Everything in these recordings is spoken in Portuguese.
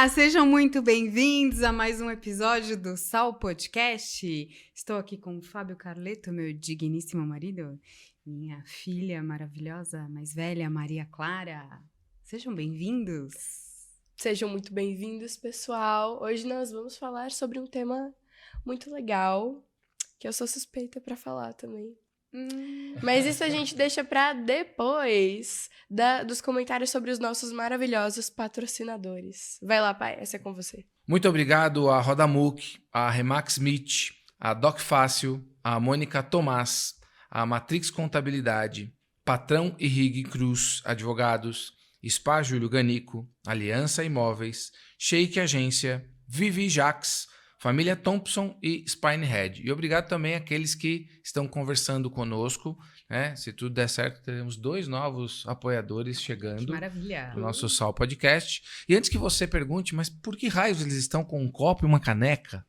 Olá, sejam muito bem-vindos a mais um episódio do Sal Podcast. Estou aqui com o Fábio Carleto, meu digníssimo marido, minha filha maravilhosa, mais velha, Maria Clara. Sejam bem-vindos. Sejam muito bem-vindos, pessoal. Hoje nós vamos falar sobre um tema muito legal, que eu sou suspeita para falar também. Mas isso a gente deixa para depois dos comentários sobre os nossos maravilhosos patrocinadores. Vai lá, pai, essa é com você. Muito obrigado a Rodamuc, a Remax Smith, a Doc Fácil, a Mônica Tomás, a Matrix Contabilidade, Patrão e Rig Cruz Advogados, Spa Júlio Ganico, Aliança Imóveis, Sheik Agência, Vivi Jax, Família Thompson e Spinehead. E obrigado também àqueles que estão conversando conosco, né? Se tudo der certo, teremos 2 novos apoiadores chegando. Que maravilha. No nosso Sal Podcast. E antes que você pergunte, mas por que raios eles estão com um copo e uma caneca?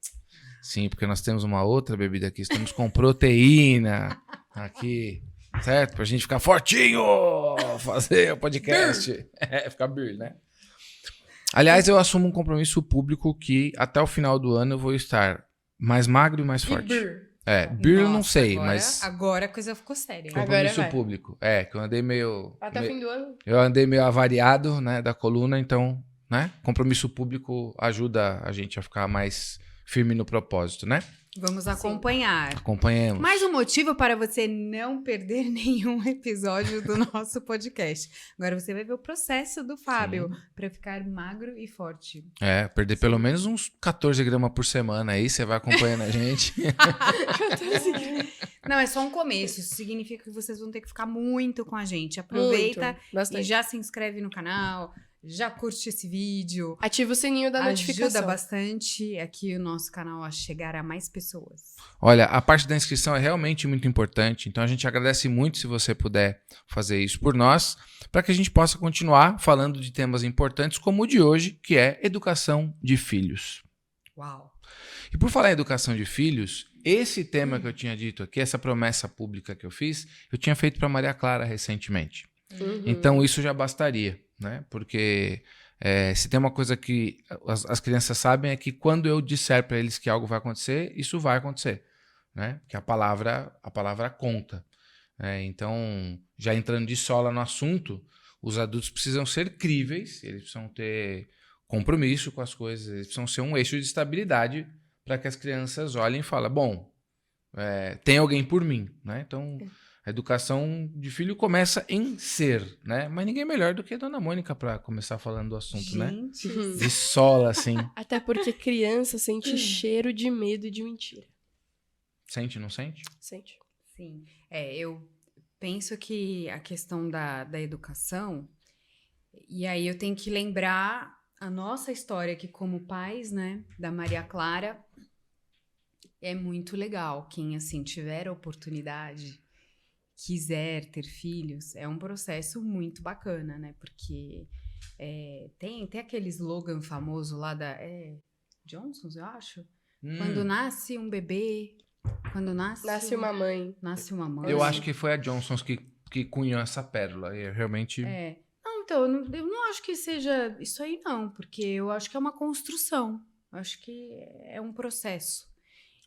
Sim, porque nós temos uma outra bebida aqui. Estamos com proteína aqui, certo? Pra gente ficar fortinho, fazer o podcast. Ficar bir, né? Aliás, eu assumo um compromisso público que até o final do ano eu vou estar mais magro e mais forte. Bir eu não sei, mas... Agora a coisa ficou séria. Compromisso público. Que eu andei meio... Até o fim do ano? Eu andei meio avariado, né, da coluna, então, né? Compromisso público ajuda a gente a ficar mais firme no propósito, né? Vamos acompanhar. Acompanhemos. Mais um motivo para você não perder nenhum episódio do nosso podcast. Agora você vai ver o processo do Fábio para ficar magro e forte. Perder pelo menos uns 14 gramas por semana aí, você vai acompanhando a gente. 14 gramas. Não, é só um começo. Isso significa que vocês vão ter que ficar muito com a gente. Aproveita e já se inscreve no canal. Já curte esse vídeo. Ativa o sininho da notificação. Ajuda bastante aqui o nosso canal a chegar a mais pessoas. Olha, a parte da inscrição é realmente muito importante. Então a gente agradece muito se você puder fazer isso por nós, para que a gente possa continuar falando de temas importantes como o de hoje, que é educação de filhos. Uau! E por falar em educação de filhos, esse tema que eu tinha dito aqui, essa promessa pública que eu fiz, eu tinha feito para Maria Clara recentemente. Então isso já bastaria. Né? Porque se tem uma coisa que as crianças sabem é que quando eu disser para eles que algo vai acontecer, isso vai acontecer, né? Que a palavra conta. Então, já entrando de sola no assunto, os adultos precisam ser críveis, eles precisam ter compromisso com as coisas, eles precisam ser um eixo de estabilidade para que as crianças olhem e falem, bom, tem alguém por mim, né? Então... A educação de filho começa em ser, né? Mas ninguém melhor do que a Dona Mônica para começar falando do assunto, né? De sola, assim. Até porque criança sente cheiro de medo e de mentira. Sente, não sente? Sente. Sim. Eu penso que a questão da educação... E aí eu tenho que lembrar a nossa história aqui como pais, né? Da Maria Clara. É muito legal. Quem, assim, tiver a oportunidade... quiser ter filhos, é um processo muito bacana, né? Porque tem aquele slogan famoso lá da Johnson's, eu acho. Quando nasce um bebê, quando nasce uma mãe. Nasce uma mãe. Eu acho que foi a Johnson's que cunhou essa pérola. E realmente... Não, então, eu não acho que seja isso aí, não. Porque eu acho que é uma construção. Eu acho que é um processo.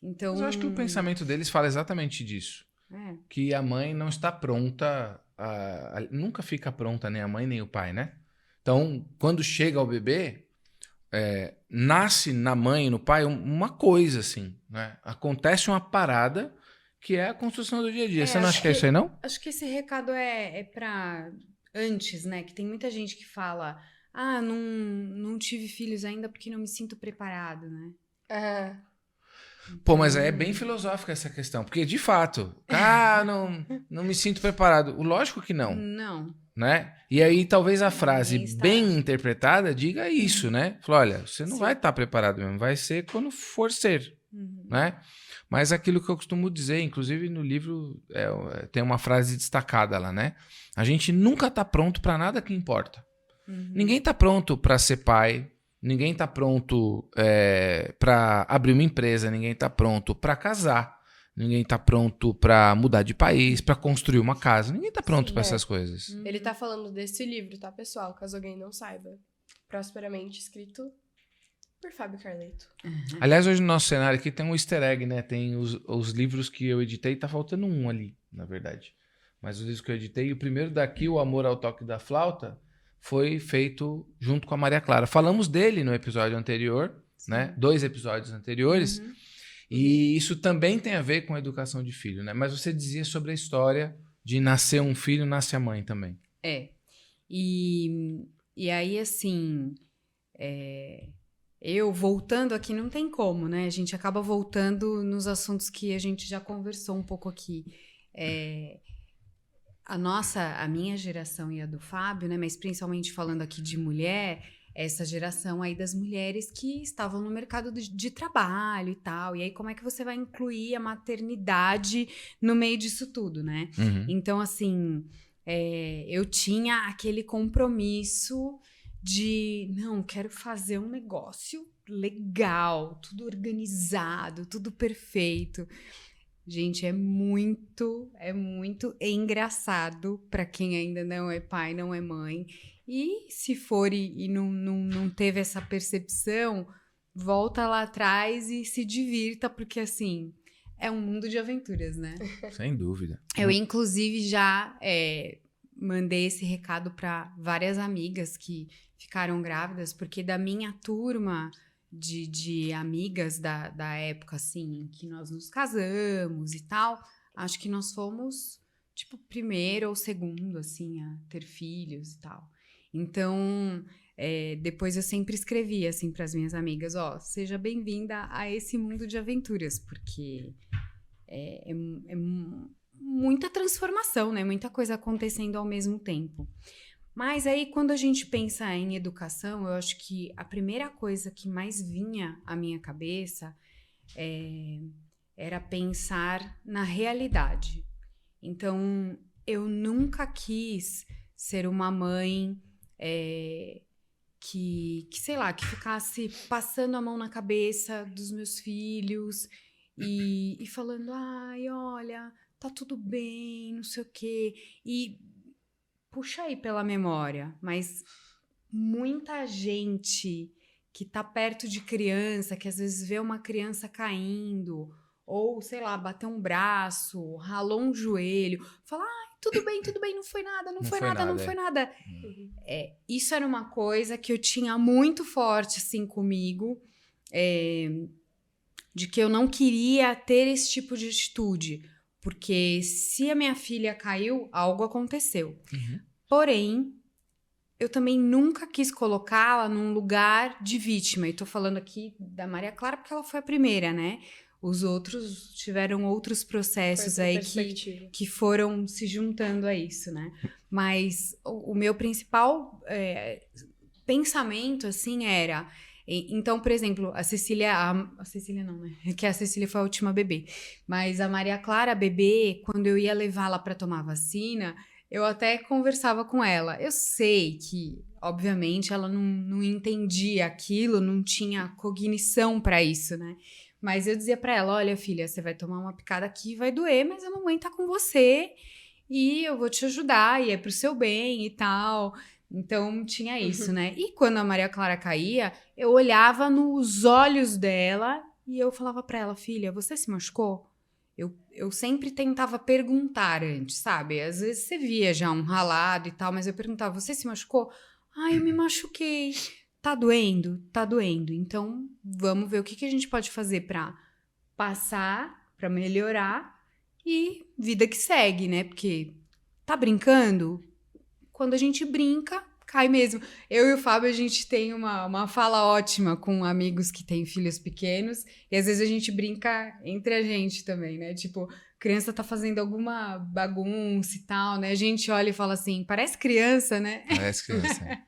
Então... Mas eu acho que o pensamento deles fala exatamente disso. Que a mãe não está pronta, nunca fica pronta nem a mãe nem o pai, né? Então, quando chega o bebê, nasce na mãe e no pai uma coisa assim, né? Acontece uma parada que é a construção do dia a dia. Você não acha que é isso aí, não? Acho que esse recado é para antes, né? Que tem muita gente que fala, não tive filhos ainda porque não me sinto preparado, né? Pô, mas é bem filosófica essa questão, porque de fato, não me sinto preparado. Lógico que não. Não. Né? E aí talvez a frase bem interpretada diga isso, né? Fala, olha, você não vai estar preparado mesmo, vai ser quando for ser, né? Mas aquilo que eu costumo dizer, inclusive no livro tem uma frase destacada lá, né? A gente nunca tá pronto para nada que importa. Ninguém tá pronto para ser pai. Ninguém tá pronto para abrir uma empresa, ninguém tá pronto para casar, ninguém tá pronto para mudar de país, para construir uma casa, ninguém tá pronto para essas coisas. Ele tá falando desse livro, tá, pessoal? Caso alguém não saiba. Prosperamente escrito Por Fábio Carleto. Aliás, hoje no nosso cenário aqui tem um easter egg, né? Tem os livros que eu editei, tá faltando um ali, na verdade. Mas os livros que eu editei, o primeiro daqui, O Amor ao Toque da Flauta, foi feito junto com a Maria Clara. Falamos dele no episódio anterior, né? 2 episódios anteriores. E isso também tem a ver com a educação de filho, né? Mas você dizia sobre a história de nascer um filho, nasce a mãe também. E aí, assim, eu voltando aqui, não tem como, né? A gente acaba voltando nos assuntos que a gente já conversou um pouco aqui. A minha geração e a do Fábio, né? Mas principalmente falando aqui de mulher, essa geração aí das mulheres que estavam no mercado de trabalho e tal. E aí, como é que você vai incluir a maternidade no meio disso tudo, né? Então, assim, eu tinha aquele compromisso de, não, quero fazer um negócio legal, tudo organizado, tudo perfeito. Gente, é muito engraçado para quem ainda não é pai, não é mãe. E se for e não teve essa percepção, volta lá atrás e se divirta, porque assim, é um mundo de aventuras, né? Sem dúvida. Eu, inclusive, já mandei esse recado para várias amigas que ficaram grávidas, porque da minha turma de amigas da época, assim, em que nós nos casamos e tal, acho que nós fomos, tipo, primeiro ou segundo, assim, a ter filhos e tal. Então, depois eu sempre escrevia, assim, para as minhas amigas, seja bem-vinda a esse mundo de aventuras, porque é muita transformação, né? Muita coisa acontecendo ao mesmo tempo. Mas aí, quando a gente pensa em educação, eu acho que a primeira coisa que mais vinha à minha cabeça era pensar na realidade. Então, eu nunca quis ser uma mãe que, sei lá, que ficasse passando a mão na cabeça dos meus filhos e falando, ai, olha, tá tudo bem, não sei o quê. E puxa aí pela memória, mas muita gente que tá perto de criança, que às vezes vê uma criança caindo, ou, sei lá, bateu um braço, ralou um joelho, fala, ai, tudo bem, não foi nada. Isso era uma coisa que eu tinha muito forte, assim, comigo, de que eu não queria ter esse tipo de atitude, porque se a minha filha caiu, algo aconteceu. Porém, eu também nunca quis colocá-la num lugar de vítima. E tô falando aqui da Maria Clara porque ela foi a primeira, né? Os outros tiveram outros processos aí que foram se juntando a isso, né? Mas o meu principal pensamento, assim, era... Então, por exemplo, a Cecília não, né? Que a Cecília foi a última bebê. Mas a Maria Clara, bebê, quando eu ia levá-la para tomar vacina, eu até conversava com ela. Eu sei que, obviamente, ela não entendia aquilo, não tinha cognição para isso, né? Mas eu dizia para ela, olha, filha, você vai tomar uma picada aqui, vai doer, mas a mamãe tá com você e eu vou te ajudar, e é pro seu bem e tal... Então, tinha isso, né? E quando a Maria Clara caía, eu olhava nos olhos dela e eu falava pra ela, filha, você se machucou? Eu sempre tentava perguntar antes, sabe? Às vezes você via já um ralado e tal, mas eu perguntava, você se machucou? Eu me machuquei. Tá doendo? Tá doendo. Então, vamos ver o que a gente pode fazer pra passar, pra melhorar e vida que segue, né? Porque tá brincando? Quando a gente brinca, cai mesmo. Eu e o Fábio, a gente tem uma fala ótima com amigos que têm filhos pequenos. E às vezes a gente brinca entre a gente também, né? Tipo, criança tá fazendo alguma bagunça e tal, né? A gente olha e fala assim, parece criança, né? Parece criança.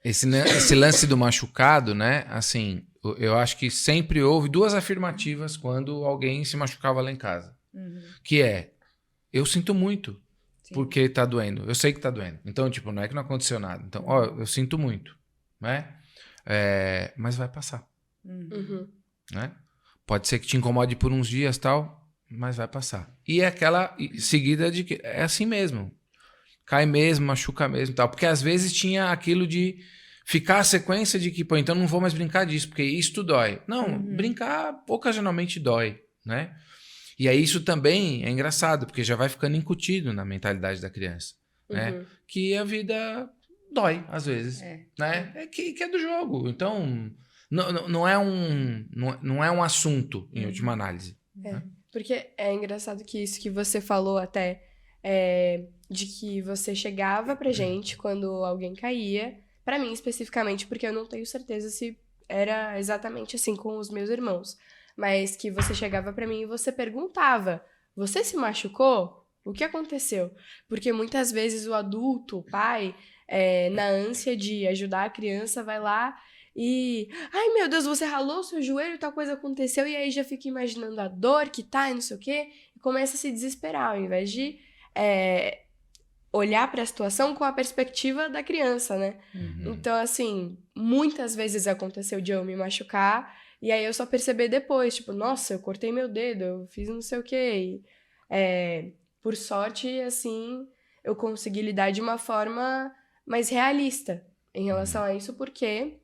Esse lance do machucado, né? Assim, eu acho que sempre houve 2 afirmativas quando alguém se machucava lá em casa. Que é, eu sinto muito. Sim. Porque tá doendo. Eu sei que tá doendo. Então, tipo, não é que não aconteceu nada. Então, eu sinto muito, né? Mas vai passar. Né? Pode ser que te incomode por uns dias, tal, mas vai passar. E é aquela seguida de que é assim mesmo. Cai mesmo, machuca mesmo, tal. Porque às vezes tinha aquilo de ficar a sequência de que, pô, então não vou mais brincar disso, porque isso dói. Não, brincar ocasionalmente dói, né? E aí isso também é engraçado, porque já vai ficando incutido na mentalidade da criança, né? Que a vida dói, às vezes, né? É que é do jogo. Então, não é um assunto, em última análise. Né? Porque é engraçado que isso que você falou até, de que você chegava pra gente quando alguém caía, pra mim especificamente, porque eu não tenho certeza se era exatamente assim com os meus irmãos, mas que você chegava pra mim e você perguntava, você se machucou? O que aconteceu? Porque muitas vezes o adulto, o pai, na ânsia de ajudar a criança, vai lá e... Ai, meu Deus, você ralou seu joelho, tal coisa aconteceu, e aí já fica imaginando a dor que tá e não sei o quê, e começa a se desesperar, ao invés de olhar pra situação com a perspectiva da criança, né? Então, assim, muitas vezes aconteceu de eu me machucar, e aí eu só perceber depois, tipo, nossa, eu cortei meu dedo, eu fiz não sei o quê, por sorte, assim, eu consegui lidar de uma forma mais realista em relação a isso, porque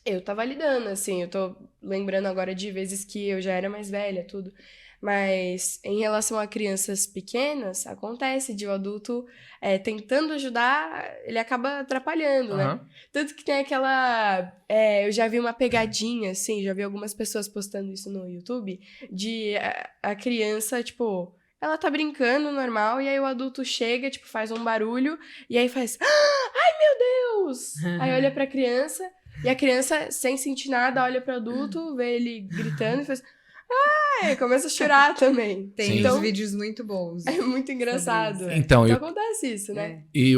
eu tava lidando, assim, eu tô lembrando agora de vezes que eu já era mais velha, tudo. Mas em relação a crianças pequenas, acontece de o adulto tentando ajudar, ele acaba atrapalhando, né? Tanto que tem aquela... eu já vi uma pegadinha, assim, já vi algumas pessoas postando isso no YouTube, de a criança, tipo... Ela tá brincando normal, e aí o adulto chega, tipo, faz um barulho, e aí faz... Ai, meu Deus! Aí olha pra criança, e a criança, sem sentir nada, olha pro adulto, vê ele gritando e faz... começa a chorar também. Tem uns vídeos muito bons. É muito engraçado. Então acontece isso, né? E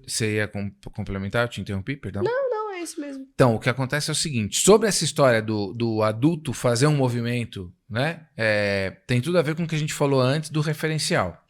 você ia complementar? Eu te interrompi, perdão? Não, é isso mesmo. Então, o que acontece é o seguinte, sobre essa história do adulto fazer um movimento, né? Tem tudo a ver com o que a gente falou antes do referencial.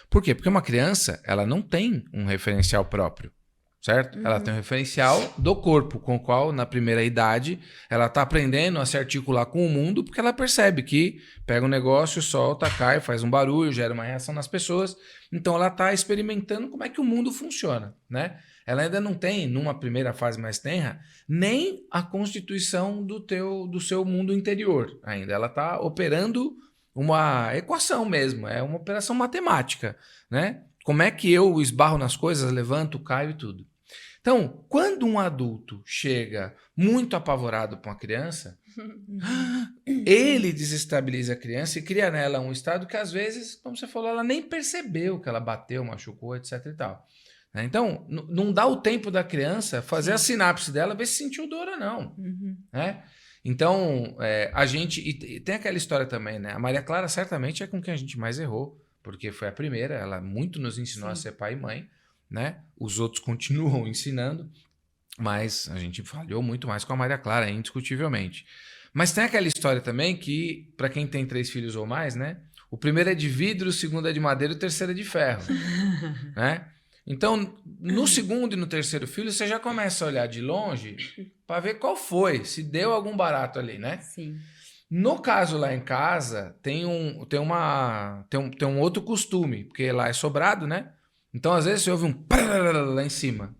Por quê? Porque uma criança, ela não tem um referencial próprio, certo? Ela tem um referencial do corpo, com o qual, na primeira idade, ela está aprendendo a se articular com o mundo, porque ela percebe que pega um negócio, solta, cai, faz um barulho, gera uma reação nas pessoas. Então, ela está experimentando como é que o mundo funciona, né? Ela ainda não tem, numa primeira fase mais tenra, nem a constituição do seu mundo interior ainda. Ela está operando uma equação mesmo, é uma operação matemática, né? Como é que eu esbarro nas coisas, levanto, caio e tudo. Então, quando um adulto chega muito apavorado com a criança, ele desestabiliza a criança e cria nela um estado que, às vezes, como você falou, ela nem percebeu que ela bateu, machucou, etc. e tal. Então, não dá o tempo da criança fazer a sinapse dela, ver se sentiu dor ou não. Né? Então, a gente... E tem aquela história também, né? A Maria Clara certamente é com quem a gente mais errou, porque foi a primeira, ela muito nos ensinou a ser pai e mãe, né? Os outros continuam ensinando, mas a gente falhou muito mais com a Maria Clara, indiscutivelmente. Mas tem aquela história também que, para quem tem 3 filhos ou mais, né? O primeiro é de vidro, o segundo é de madeira e o terceiro é de ferro. Né? Então, no segundo e no terceiro filho, você já começa a olhar de longe para ver qual foi, se deu algum barato ali, né? Sim. No caso lá em casa, tem um outro costume, porque lá é sobrado, né? Então, às vezes, você ouve um lá em cima.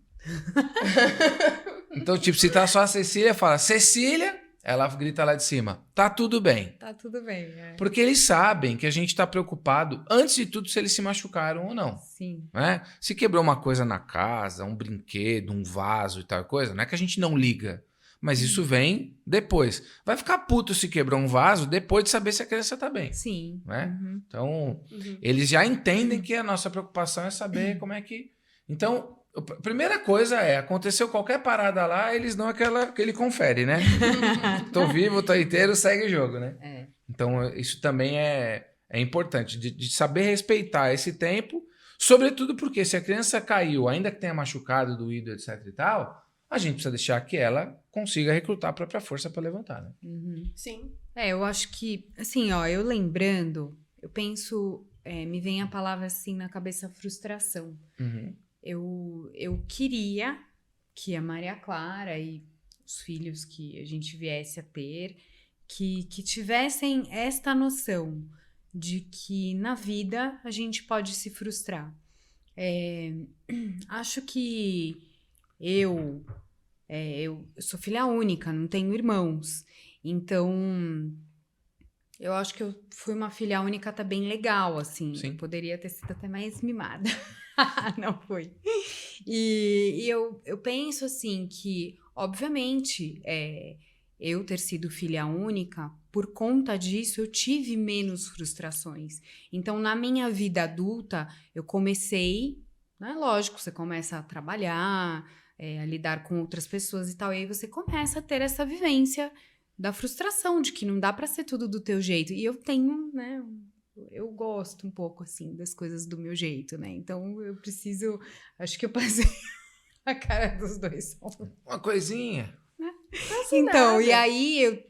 Então, tipo, se tá só a Cecília, fala, Cecília, ela grita lá de cima, tá tudo bem. Tá tudo bem, Porque eles sabem que a gente tá preocupado, antes de tudo, se eles se machucaram ou não. Sim. Né? Se quebrou uma coisa na casa, um brinquedo, um vaso e tal coisa, não é que a gente não liga. Mas isso vem depois. Vai ficar puto se quebrou um vaso depois de saber se a criança tá bem. Sim. Né? Então, eles já entendem que a nossa preocupação é saber como é que... Então, a primeira coisa aconteceu qualquer parada lá, eles dão aquele confere, né? Tô vivo, tô inteiro, segue o jogo, né? Então, isso também é importante, de saber respeitar esse tempo, sobretudo porque se a criança caiu, ainda que tenha machucado, doído, etc e tal, a gente precisa deixar que ela consiga recrutar a própria força para levantar, né? Sim. Eu acho que, assim, ó, eu lembrando, eu penso, me vem a palavra assim na cabeça, frustração. Eu queria que a Maria Clara e os filhos que a gente viesse a ter, que tivessem esta noção de que na vida a gente pode se frustrar. Acho que eu eu sou filha única, não tenho irmãos. Então, eu acho que eu fui uma filha única até bem legal, assim. Sim. Eu poderia ter sido até mais mimada. Não foi. E eu penso, assim, que, obviamente, eu ter sido filha única, por conta disso, eu tive menos frustrações. Então, na minha vida adulta, eu comecei, né? Lógico, você começa a trabalhar, a lidar com outras pessoas e tal, e aí você começa a ter essa vivência da frustração, de que não dá pra ser tudo do teu jeito. E eu tenho, né? Eu gosto um pouco, assim, das coisas do meu jeito, né? Então, eu preciso... Acho que eu passei a cara dos dois. Uma coisinha. Então, nada. e aí eu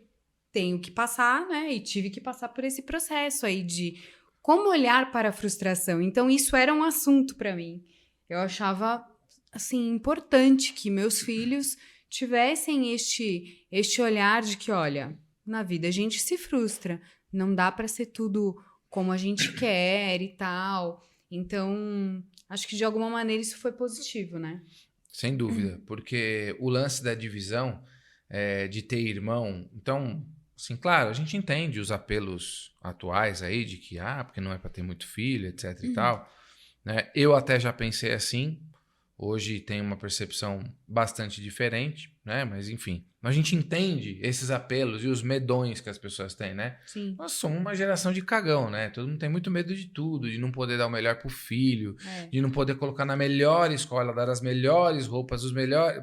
tenho que passar, né? E tive que passar por esse processo aí de como olhar para a frustração. Então, isso era um assunto para mim. Eu achava, assim, importante que meus filhos tivessem este olhar de que, olha, na vida a gente se frustra. Não dá para ser tudo como a gente quer e tal. Então, acho que de alguma maneira isso foi positivo, né? Sem dúvida, porque o lance da divisão, de ter irmão, então, assim, claro, a gente entende os apelos atuais aí de que, porque não é para ter muito filho, etc e tal, né? Eu até já pensei assim, hoje tenho uma percepção bastante diferente, né? Mas enfim, a gente entende esses apelos e os medões que as pessoas têm, né? Sim. Nós somos uma geração de cagão, né? Todo mundo tem muito medo de tudo, de não poder dar o melhor pro filho, de não poder colocar na melhor escola, dar as melhores roupas, os melhores...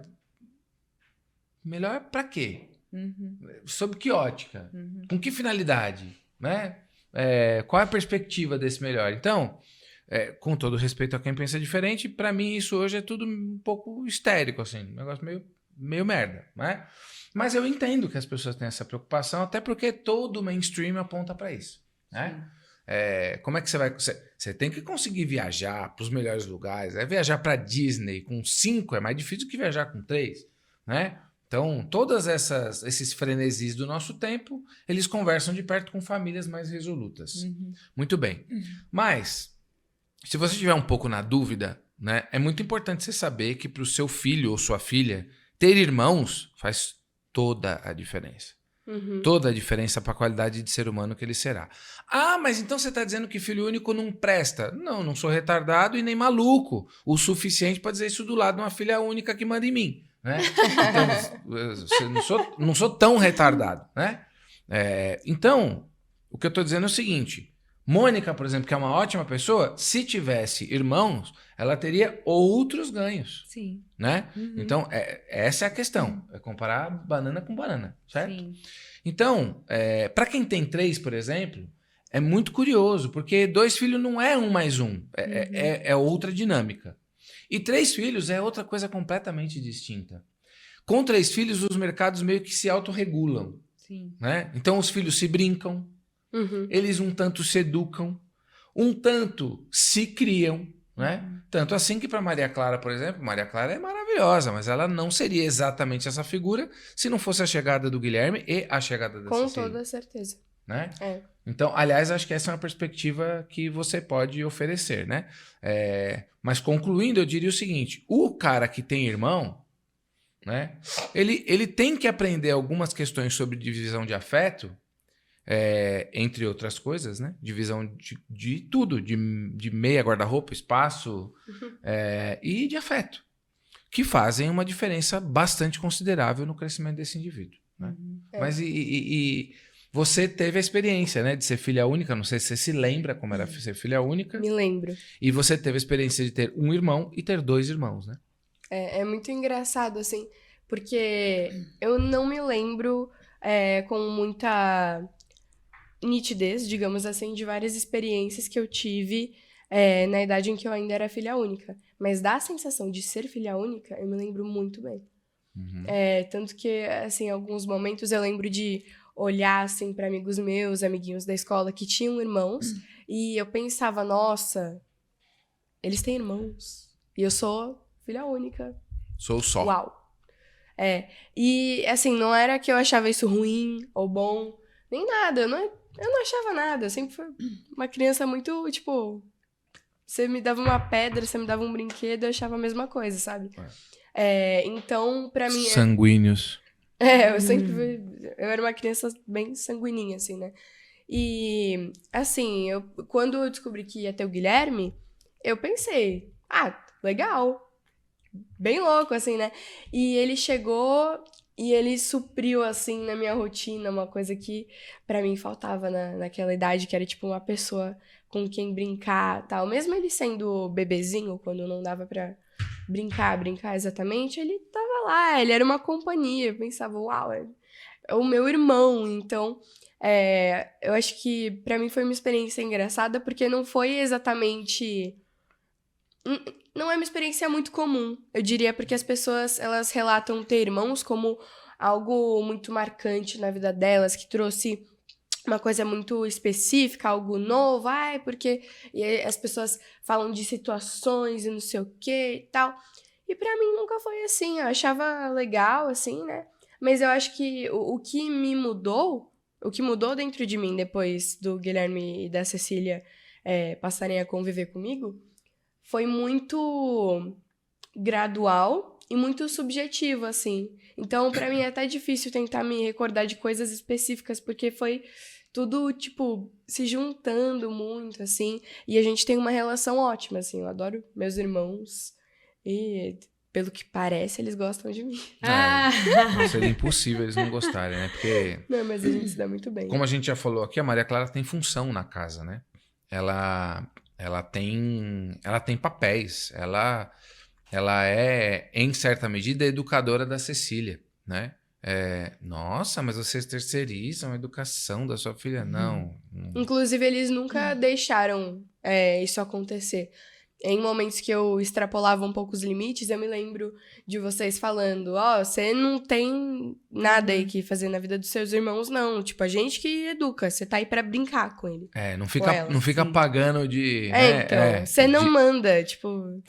Melhor pra quê? Sob que ótica? Com que finalidade? Né? Qual é a perspectiva desse melhor? Então, com todo respeito a quem pensa diferente, pra mim isso hoje é tudo um pouco histérico, assim, um negócio meio merda, né? Mas eu entendo que as pessoas têm essa preocupação, até porque todo o mainstream aponta pra isso, né? Como é que você vai... Você tem que conseguir viajar pros melhores lugares. Viajar pra Disney com 5 é mais difícil que viajar com 3, né? Então, todos esses frenesis do nosso tempo, eles conversam de perto com famílias mais resolutas. Muito bem. Mas, se você estiver um pouco na dúvida, né, é muito importante você saber que para o seu filho ou sua filha, ter irmãos faz toda a diferença. Toda a diferença para a qualidade de ser humano que ele será. Mas então você está dizendo que filho único não presta? Não sou retardado e nem maluco o suficiente para dizer isso do lado de uma filha única que manda em mim. Né? Então, não sou tão retardado, né? Então, o que eu estou dizendo é o seguinte: Mônica, por exemplo, que é uma ótima pessoa, se tivesse irmãos, ela teria outros ganhos. Sim. Né? Então, essa é a questão: é comparar banana com banana, certo? Sim. Então, para quem tem 3, por exemplo, é muito curioso, porque 2 filhos não é 1 mais 1, é outra dinâmica. E 3 filhos é outra coisa completamente distinta. Com 3 filhos, os mercados meio que se autorregulam. Sim. Né? Então, os filhos se brincam, eles um tanto se educam, um tanto se criam. Né? Tanto assim que para Maria Clara, por exemplo, Maria Clara é maravilhosa, mas ela não seria exatamente essa figura se não fosse a chegada do Guilherme e a chegada da Cecília. Com toda certeza. Né? Então, aliás, acho que essa é uma perspectiva que você pode oferecer, né? Mas concluindo, eu diria o seguinte: o cara que tem irmão, né? Ele tem que aprender algumas questões sobre divisão de afeto, entre outras coisas, né? Divisão de tudo, de meia, guarda-roupa, espaço e de afeto, que fazem uma diferença bastante considerável no crescimento desse indivíduo. Né? Mas você teve a experiência, né, de ser filha única, não sei se você se lembra como era ser filha única. Me lembro. E você teve a experiência de ter um irmão e ter 2 irmãos, né? É muito engraçado, assim, porque eu não me lembro com muita nitidez, digamos assim, de várias experiências que eu tive na idade em que eu ainda era filha única. Mas da sensação de ser filha única, eu me lembro muito bem. Tanto que, assim, em alguns momentos eu lembro de olhar, assim, para amigos meus, amiguinhos da escola que tinham irmãos, e eu pensava, nossa, eles têm irmãos, e eu sou filha única. Sou só. Uau. E, assim, não era que eu achava isso ruim ou bom, nem nada, eu não achava nada, eu sempre fui uma criança muito, tipo, você me dava uma pedra, você me dava um brinquedo, eu achava a mesma coisa, sabe? Então, pra mim... Sanguíneos. Eu era uma criança bem sanguininha, assim, né? E, assim, quando eu descobri que ia ter o Guilherme, eu pensei, legal, bem louco, assim, né? E ele chegou e ele supriu, assim, na minha rotina, uma coisa que pra mim faltava naquela idade, que era, tipo, uma pessoa com quem brincar, tal. Mesmo ele sendo bebezinho, quando não dava pra brincar exatamente, ele tava lá, ele era uma companhia. Eu pensava, uau, é o meu irmão. Então, eu acho que pra mim foi uma experiência engraçada, porque não foi exatamente... Não é uma experiência muito comum, eu diria, porque as pessoas, elas relatam ter irmãos como algo muito marcante na vida delas, que trouxe uma coisa muito específica, algo novo, porque... E aí as pessoas falam de situações e não sei o que e tal. E pra mim nunca foi assim, eu achava legal, assim, né? Mas eu acho que o que mudou dentro de mim depois do Guilherme e da Cecília passarem a conviver comigo, foi muito gradual e muito subjetivo, assim. Então, pra mim é até difícil tentar me recordar de coisas específicas, porque foi tudo, tipo, se juntando muito, assim. E a gente tem uma relação ótima, assim. Eu adoro meus irmãos e, pelo que parece, eles gostam de mim. Seria impossível eles não gostarem, né? Porque... Não, mas a gente se dá muito bem. Como a gente já falou aqui, a Maria Clara tem função na casa, né? Ela tem papéis. Ela é, em certa medida, educadora da Cecília, né? Nossa, mas vocês terceirizam a educação da sua filha? Não. Inclusive, eles nunca deixaram isso acontecer. Em momentos que eu extrapolava um pouco os limites, eu me lembro de vocês falando, você não tem nada aí que fazer na vida dos seus irmãos, não. Tipo, a gente que educa, você tá aí pra brincar com ele. Não fica pagando de... Você não manda, tipo,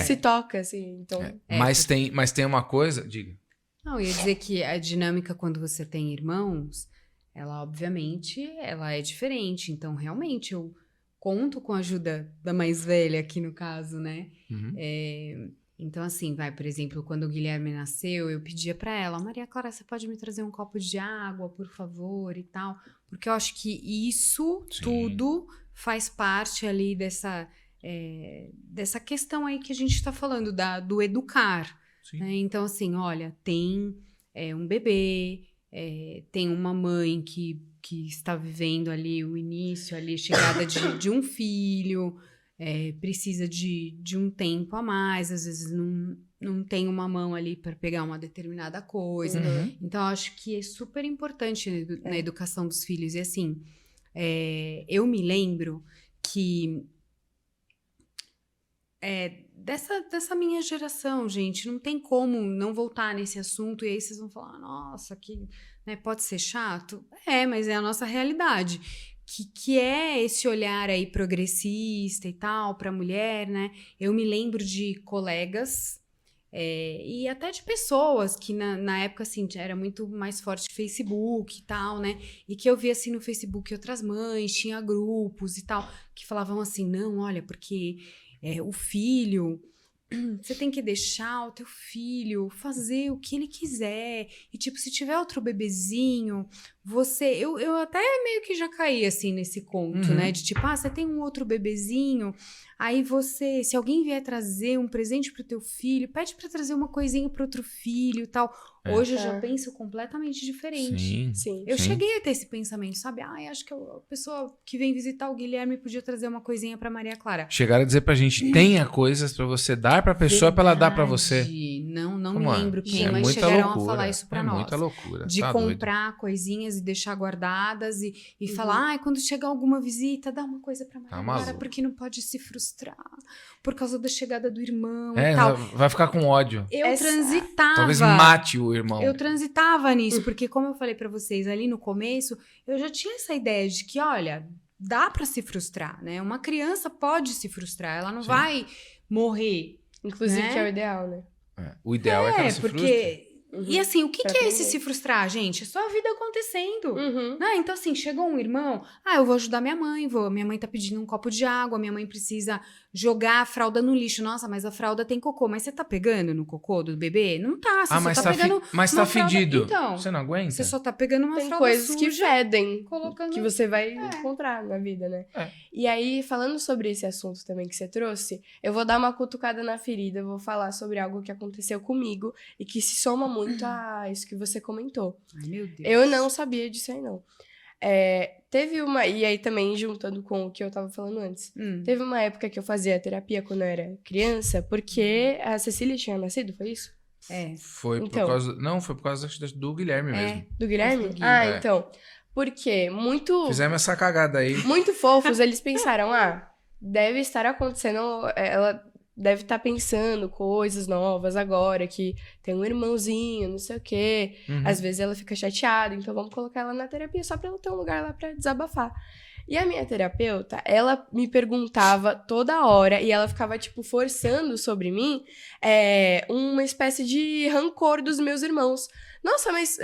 se toca, assim. Então... Mas tem uma coisa... Diga. Não, eu ia dizer que a dinâmica quando você tem irmãos, ela, obviamente, ela é diferente. Então, realmente, eu conto com a ajuda da mais velha aqui no caso, né? Uhum. Então, assim, por exemplo, quando o Guilherme nasceu, eu pedia pra ela, Maria Clara, você pode me trazer um copo de água, por favor, e tal? Porque eu acho que isso tudo faz parte ali dessa questão aí que a gente tá falando, do educar. Né? Então, assim, olha, tem um bebê, tem uma mãe que está vivendo ali o início, ali, a chegada de um filho, precisa de um tempo a mais, às vezes não tem uma mão ali para pegar uma determinada coisa. Uhum. Então, eu acho que é super importante na educação dos filhos. E assim, eu me lembro que dessa minha geração, gente, não tem como não voltar nesse assunto e aí vocês vão falar, nossa, que pode ser chato. Mas é a nossa realidade, que é esse olhar aí progressista e tal para a mulher, né? Eu me lembro de colegas e até de pessoas que na época, assim, era muito mais forte Facebook e tal, né? E que eu via, assim, no Facebook outras mães, tinha grupos e tal, que falavam assim, não, olha, porque... o filho, você tem que deixar o teu filho fazer o que ele quiser. E, tipo, se tiver outro bebezinho, eu até meio que já caí, assim, nesse conto, né? De tipo, você tem um outro bebezinho, aí se alguém vier trazer um presente pro teu filho, pede pra trazer uma coisinha pro outro filho e tal. Hoje eu já penso completamente diferente. Sim. Eu cheguei a ter esse pensamento, sabe? Acho que a pessoa que vem visitar o Guilherme podia trazer uma coisinha pra Maria Clara. Chegaram a dizer pra gente, tenha coisas pra você dar pra pessoa pra ela dar pra você. Não me lembro quem, mas muita chegaram loucura. a falar isso pra nós. Muita loucura. De comprar coisinhas e deixar guardadas e falar, quando chegar alguma visita, dá uma coisa pra Maria Clara, porque não pode se frustrar por causa da chegada do irmão e tal. Vai ficar com ódio. Eu transitava. Talvez mate o irmão. Eu transitava nisso, porque como eu falei pra vocês ali no começo, eu já tinha essa ideia de que, olha, dá pra se frustrar, né? Uma criança pode se frustrar, ela não vai morrer. Inclusive, né? que é o ideal, né? O ideal é que ela se frustre. E assim, o que Pra é esse aprender. se frustrar, gente? É só a vida acontecendo. Uhum. Né? Então, assim, chegou um irmão, eu vou ajudar minha mãe, minha mãe tá pedindo um copo de água, minha mãe precisa jogar a fralda no lixo. Nossa, mas a fralda tem cocô. Mas você tá pegando no cocô do bebê? Não tá, você só mas tá pegando mas uma tá fralda... fedido. Então, Você não aguenta? você só tá pegando uma Tem fralda coisas que suja, fedem, colocando... que você vai encontrar na vida, né? É. E aí, falando sobre esse assunto também que você trouxe, eu vou dar uma cutucada na ferida, eu vou falar sobre algo que aconteceu comigo e que se soma muito a isso que você comentou. Ai, meu Deus. Eu não sabia disso aí, não. Teve uma... E aí também, juntando com o que eu tava falando antes. Teve uma época que eu fazia terapia quando eu era criança, porque a Cecília tinha nascido, foi isso? Foi por Então. causa... Não, foi por causa do Guilherme mesmo. Do Guilherme? Consegui. Então. Porque Fizemos essa cagada aí. muito fofos, eles pensaram, deve estar acontecendo, ela deve estar pensando coisas novas agora, que tem um irmãozinho, não sei o quê. Uhum. Às vezes ela fica chateada, então vamos colocar ela na terapia só pra ela ter um lugar lá pra desabafar. E a minha terapeuta, ela me perguntava toda hora, e ela ficava, tipo, forçando sobre mim uma espécie de rancor dos meus irmãos. Nossa, mas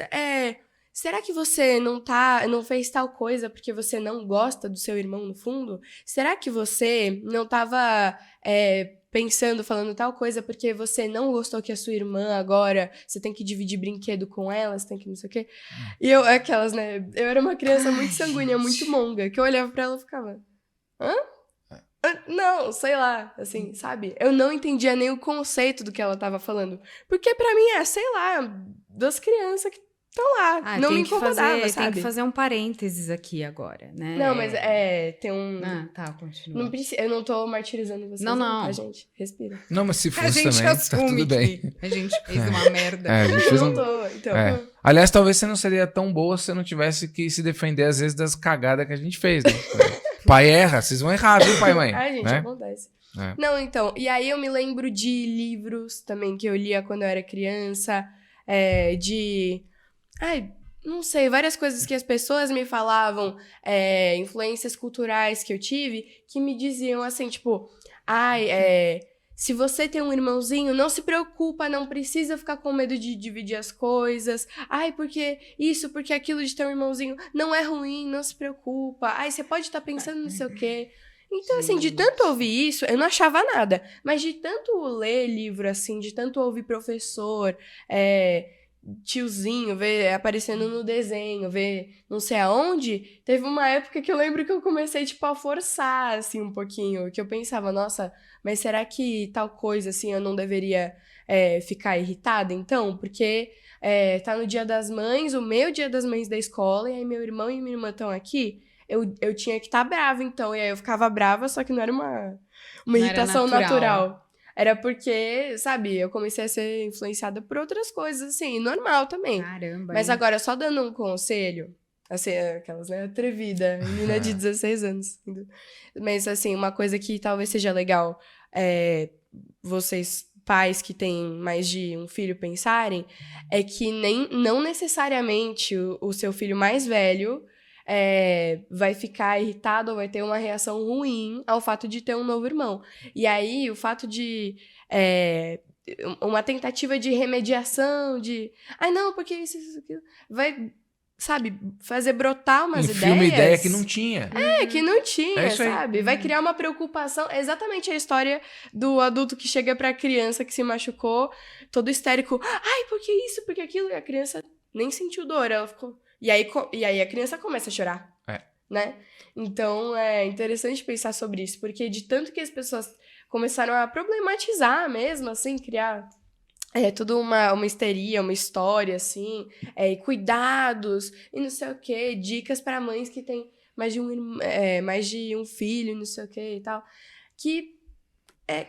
será que você não fez tal coisa porque você não gosta do seu irmão no fundo? Será que você não tava pensando, falando tal coisa porque você não gostou que a sua irmã agora, você tem que dividir brinquedo com ela, você tem que não sei o quê? E eu era uma criança muito sanguínea, muito monga, que eu olhava pra ela e ficava, hã? Não, sei lá, assim, sabe? Eu não entendia nem o conceito do que ela tava falando. Porque pra mim sei lá, das crianças que estão lá. Não me incomodava, sabe? Tem que fazer um parênteses aqui agora, né? Não, mas tem um... tá, continua. Não precisa, eu não tô martirizando vocês, Não. tá, gente? Respira. Não, mas se A fosse gente também, tá assume tudo bem. que a gente fez uma merda. A gente Eu fez não tô, então... Aliás, talvez você não seria tão boa se você não tivesse que se defender, às vezes, das cagadas que a gente fez, né? Pai erra, vocês vão errar, viu, pai e mãe? Gente, né? acontece. É. Não, então, e aí eu me lembro de livros também que eu lia quando eu era criança, não sei, várias coisas que as pessoas me falavam, influências culturais que eu tive, que me diziam assim, tipo, se você tem um irmãozinho, não se preocupa, não precisa ficar com medo de dividir as coisas. Porque isso, porque aquilo de ter um irmãozinho não é ruim, não se preocupa. Você pode estar pensando não sei o quê. Então, assim, de tanto ouvir isso, eu não achava nada. Mas de tanto ler livro, assim, de tanto ouvir professor, tiozinho, ver aparecendo no desenho, ver não sei aonde, teve uma época que eu lembro que eu comecei, tipo, a forçar, assim, um pouquinho, que eu pensava, nossa, mas será que tal coisa, assim, eu não deveria ficar irritada, então? Porque tá no Dia das Mães, o meu Dia das Mães da escola, e aí meu irmão e minha irmã estão aqui, eu tinha que estar brava, então, e aí eu ficava brava, só que não era uma irritação natural. Era porque, sabe, eu comecei a ser influenciada por outras coisas, assim, normal também. Caramba. Mas agora, só dando um conselho, assim, aquelas, né, atrevida, menina de 16 anos. Mas, assim, uma coisa que talvez seja legal vocês, pais que têm mais de um filho, pensarem, é que não necessariamente o seu filho mais velho vai ficar irritado ou vai ter uma reação ruim ao fato de ter um novo irmão. E aí, o fato de uma tentativa de remediação, não, porque isso, aquilo, vai, sabe, fazer brotar umas ideias. Uma ideia que não tinha. Que não tinha, isso aí. sabe? Vai criar uma preocupação. É exatamente a história do adulto que chega pra criança que se machucou, todo histérico. Porque isso, porque aquilo. E a criança nem sentiu dor, ela ficou... E aí a criança começa a chorar, né? Então, é interessante pensar sobre isso, porque de tanto que as pessoas começaram a problematizar mesmo, assim, criar toda uma histeria, uma história, assim, cuidados e não sei o quê, dicas para mães que têm mais de um filho, não sei o quê e tal, que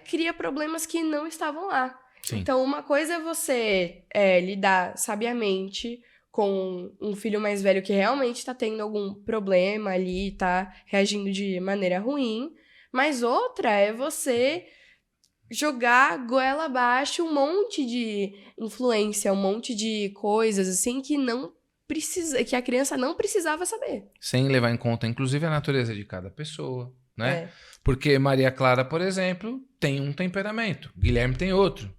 cria problemas que não estavam lá. Sim. Então, uma coisa é você lidar sabiamente com um filho mais velho que realmente está tendo algum problema ali, tá reagindo de maneira ruim, mas outra é você jogar goela abaixo um monte de influência, um monte de coisas assim que a criança não precisava saber. Sem levar em conta, inclusive, a natureza de cada pessoa, né? Porque Maria Clara, por exemplo, tem um temperamento, Guilherme tem outro.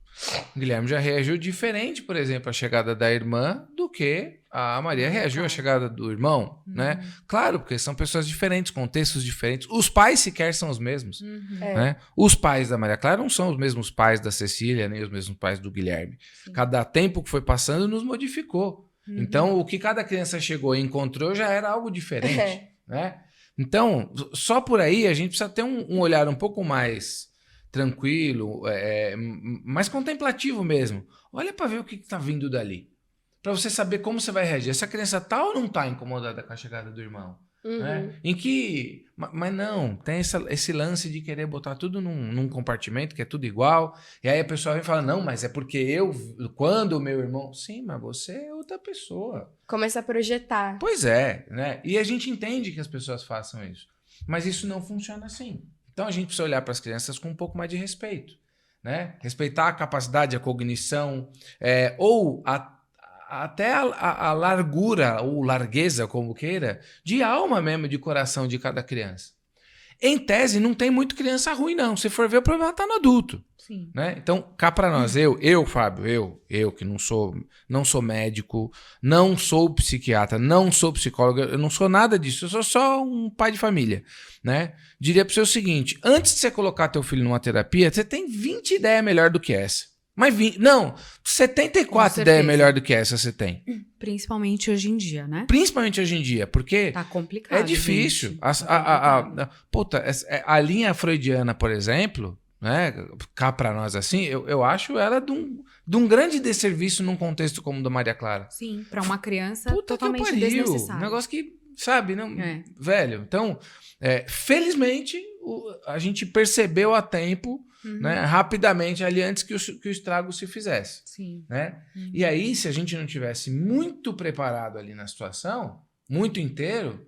O Guilherme já reagiu diferente, por exemplo, à chegada da irmã do que a Maria reagiu à chegada do irmão, né? Claro, porque são pessoas diferentes, contextos diferentes. Os pais sequer são os mesmos, né? Os pais da Maria Clara não são os mesmos pais da Cecília, nem os mesmos pais do Guilherme. Sim. Cada tempo que foi passando nos modificou. Então, o que cada criança chegou e encontrou já era algo diferente, né? Então, só por aí a gente precisa ter um olhar um pouco mais tranquilo, mais contemplativo mesmo. Olha para ver o que está vindo dali. Para você saber como você vai reagir. Essa criança tá ou não tá incomodada com a chegada do irmão? Né? Em que... Mas não, tem esse lance de querer botar tudo num compartimento, que é tudo igual. E aí a pessoa vem e fala, não, mas é porque quando o meu irmão... Sim, mas você é outra pessoa. Começa a projetar. Pois é, né? E a gente entende que as pessoas façam isso. Mas isso não funciona assim. Então a gente precisa olhar para as crianças com um pouco mais de respeito, né? Respeitar a capacidade, a cognição, ou até a largura ou largueza, como queira, de alma mesmo, de coração de cada criança. Em tese, não tem muito criança ruim, não. Se for ver, o problema está no adulto. Sim. Né? Então, cá para nós, Fábio, eu que não sou médico, não sou psiquiatra, não sou psicólogo, eu não sou nada disso, eu sou só um pai de família, né? Diria para você o seguinte, antes de você colocar teu filho numa terapia, você tem 20 ideias melhor do que essa. Mas 74 ideias melhor do que essa você tem. Principalmente hoje em dia, né? Principalmente hoje em dia, porque tá complicado. É difícil. A linha freudiana, por exemplo, né, cá para nós assim, eu acho ela de um grande desserviço num contexto como o da Maria Clara. Sim, para uma criança totalmente desnecessário. Um negócio que, sabe, não, velho. Então, felizmente, a gente percebeu a tempo, né, rapidamente ali antes que o estrago se fizesse. Sim. Né? E aí, se a gente não tivesse muito preparado ali na situação, muito inteiro,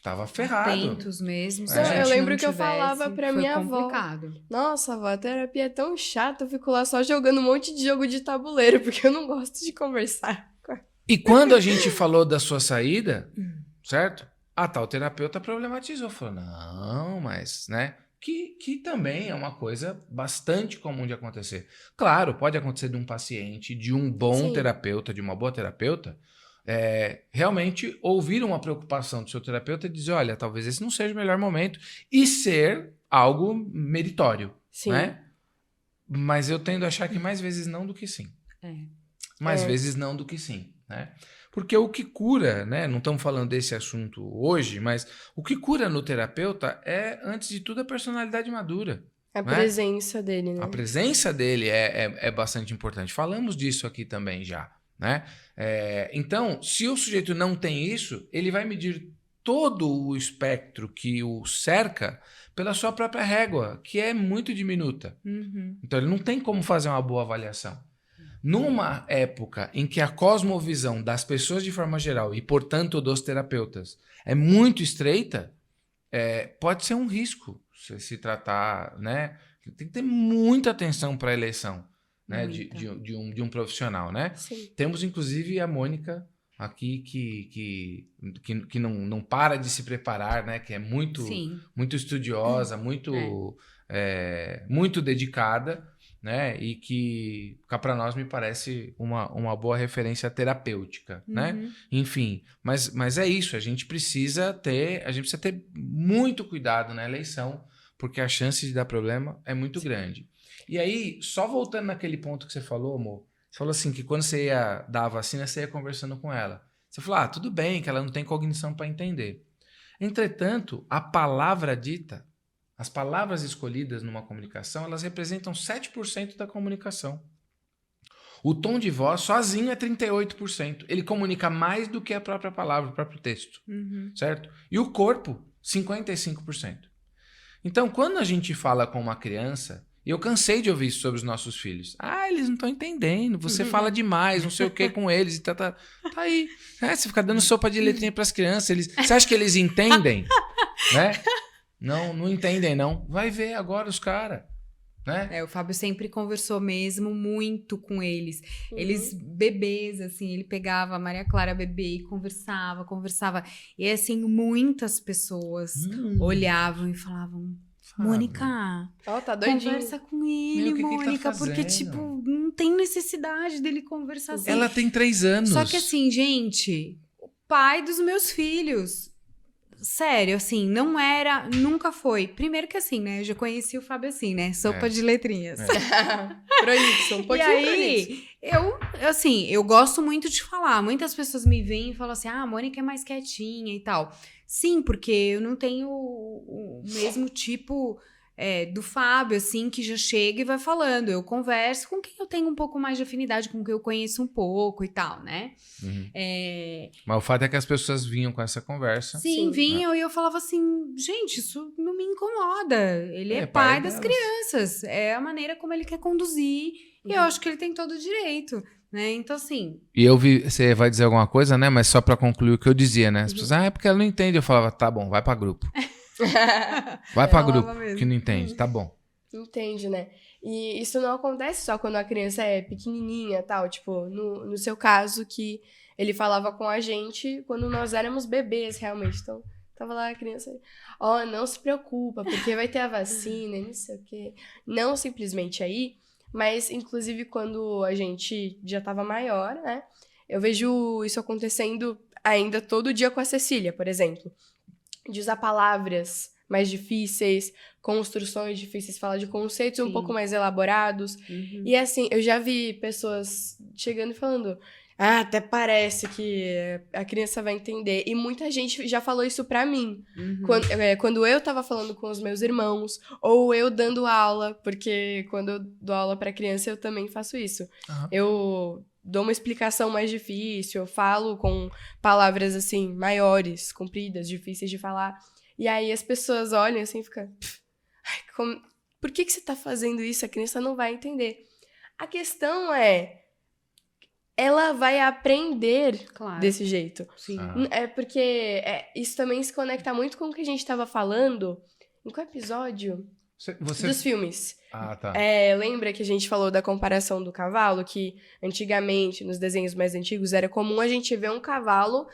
tava ferrado. Atentos mesmo. Eu lembro que eu falava pra minha complicado. avó. Nossa, avó, a terapia é tão chata, eu fico lá só jogando um monte de jogo de tabuleiro, porque eu não gosto de conversar. E quando a gente falou da sua saída, certo? A tal terapeuta problematizou. Falou, não, mas, né? Que também é uma coisa bastante comum de acontecer. Claro, pode acontecer de um paciente, de um bom terapeuta, de uma boa terapeuta, realmente ouvir uma preocupação do seu terapeuta e dizer, olha, talvez esse não seja o melhor momento, e ser algo meritório. Sim. Né? Mas eu tendo a achar que mais vezes não do que sim. Mais vezes não do que sim. Né? Porque o que cura, né? Não estamos falando desse assunto hoje, mas o que cura no terapeuta é, antes de tudo, a personalidade madura. A presença dele, né? A presença dele é bastante importante. Falamos disso aqui também já. Né? Então, se o sujeito não tem isso, ele vai medir todo o espectro que o cerca pela sua própria régua, que é muito diminuta. Então, ele não tem como fazer uma boa avaliação. Numa época em que a cosmovisão das pessoas de forma geral, e portanto dos terapeutas, é muito estreita, pode ser um risco se tratar, né? Tem que ter muita atenção para a eleição, né? de um profissional, né? Sim. Temos inclusive a Mônica aqui que não para de se preparar, né? Que é muito estudiosa, muito dedicada, né? E que cá para nós me parece uma boa referência terapêutica, né? Enfim, mas é isso, a gente precisa ter muito cuidado na eleição, porque a chance de dar problema é muito grande. E aí, só voltando naquele ponto que você falou, amor, você falou assim, que quando você ia dar a vacina, você ia conversando com ela. Você falou, tudo bem, que ela não tem cognição para entender. Entretanto, a palavra dita, as palavras escolhidas numa comunicação, elas representam 7% da comunicação. O tom de voz, sozinho, é 38%. Ele comunica mais do que a própria palavra, o próprio texto. Certo? E o corpo, 55%. Então, quando a gente fala com uma criança, e eu cansei de ouvir isso sobre os nossos filhos. Eles não estão entendendo, você fala demais, não sei o que com eles. Tá aí. Você fica dando sopa de letrinha para as crianças. Você acha que eles entendem? Né? Não entendem, não. Vai ver agora os caras. Né? O Fábio sempre conversou mesmo muito com eles. Eles bebês, assim, ele pegava a Maria Clara bebê e conversava. E assim, muitas pessoas olhavam e falavam, Mônica, Ó, tá doidinho. conversa com ele, que tá Mônica, porque, fazendo? tipo, não tem necessidade dele conversar assim. Ela tem 3 anos. Só que assim, gente, o pai dos meus filhos, sério, assim, não era, nunca foi. Primeiro que assim, né, eu já conheci o Fábio assim, né, sopa de letrinhas. Prolixo, um E pouquinho prolixo. aí, eu gosto muito de falar. Muitas pessoas me veem e falam assim, a Mônica é mais quietinha e tal. Sim, porque eu não tenho o mesmo tipo do Fábio, assim, que já chega e vai falando. Eu converso com quem eu tenho um pouco mais de afinidade, com quem eu conheço um pouco e tal, né? Uhum. Mas o fato é que as pessoas vinham com essa conversa. Sim, vinham e eu falava assim, gente, isso não me incomoda. Ele é pai das delas. crianças. É a maneira como ele quer conduzir. E eu acho que ele tem todo o direito, né? Então, assim... E eu vi, você vai dizer alguma coisa, né? Mas só pra concluir o que eu dizia, né? As pessoas, é porque ela não entende. Eu falava, tá bom, vai pra grupo. Vai pra grupo, que não entende, tá bom. Entende, né? E isso não acontece só quando a criança é pequenininha, tal. Tipo, no seu caso, que ele falava com a gente quando nós éramos bebês, realmente. Então, tava lá a criança, não se preocupa, porque vai ter a vacina e não sei o quê. Não simplesmente aí, mas inclusive quando a gente já tava maior, né? Eu vejo isso acontecendo ainda todo dia com a Cecília, por exemplo. De usar palavras mais difíceis, construções difíceis, falar de conceitos um pouco mais elaborados. Uhum. E assim, eu já vi pessoas chegando e falando, até parece que a criança vai entender. E muita gente já falou isso pra mim. Uhum. Quando eu tava falando com os meus irmãos, ou eu dando aula, porque quando eu dou aula pra criança, eu também faço isso. Uhum. Eu dou uma explicação mais difícil, eu falo com palavras, assim, maiores, compridas, difíceis de falar. E aí as pessoas olham assim e ficam... Por que você tá fazendo isso? A criança não vai entender. A questão é... Ela vai aprender desse jeito. Sim. É porque isso também se conecta muito com o que a gente tava falando. Em qual episódio? Dos filmes. Ah, tá. Lembra que a gente falou da comparação do cavalo? Que antigamente, nos desenhos mais antigos, era comum a gente ver um cavalo,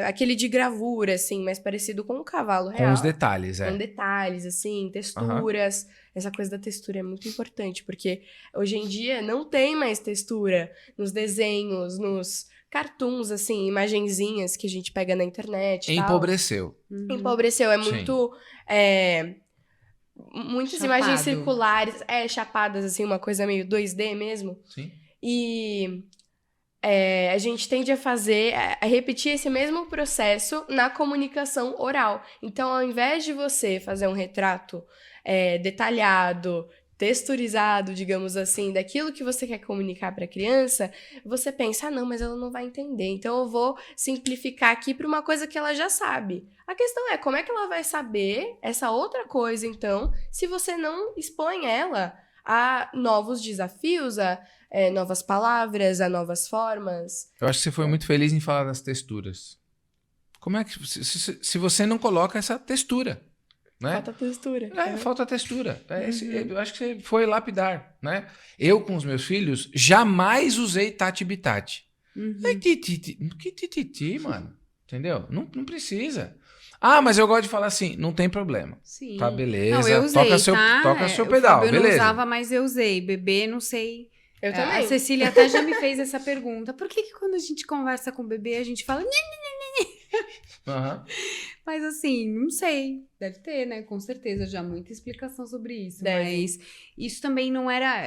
aquele de gravura, assim, mais parecido com um cavalo real. Com os detalhes, Com detalhes, assim, texturas. Uhum. Essa coisa da textura é muito importante, porque hoje em dia não tem mais textura nos desenhos, nos cartoons, assim, imagenzinhas que a gente pega na internet. Empobreceu. Uhum. Empobreceu. É muito... muitas imagens circulares, chapadas, assim, uma coisa meio 2D mesmo. Sim. E a gente tende a repetir esse mesmo processo na comunicação oral. Então, ao invés de você fazer um retrato detalhado, texturizado, digamos assim, daquilo que você quer comunicar para a criança, você pensa, não, mas ela não vai entender. Então, eu vou simplificar aqui para uma coisa que ela já sabe. A questão é, como é que ela vai saber essa outra coisa, então, se você não expõe ela a novos desafios, a novas palavras, a novas formas? Eu acho que você foi muito feliz em falar das texturas. Como é que... Se você não coloca essa textura, né? Falta textura. Falta textura. Eu acho que você foi lapidar, né? Eu, com os meus filhos, jamais usei tati-bitati. Que tititi, mano? Entendeu? Não precisa. Ah, mas eu gosto de falar assim, não tem problema. Sim. Tá, beleza. Não, eu usei, toca seu pedal, eu beleza. não usava, mas eu usei. Bebê, não sei. Eu também. A Cecília até já me fez essa pergunta. Por que quando a gente conversa com o bebê, a gente fala... Uhum. Mas assim, não sei. Deve ter, né? Com certeza, já muita explicação sobre isso. Mas isso também não era...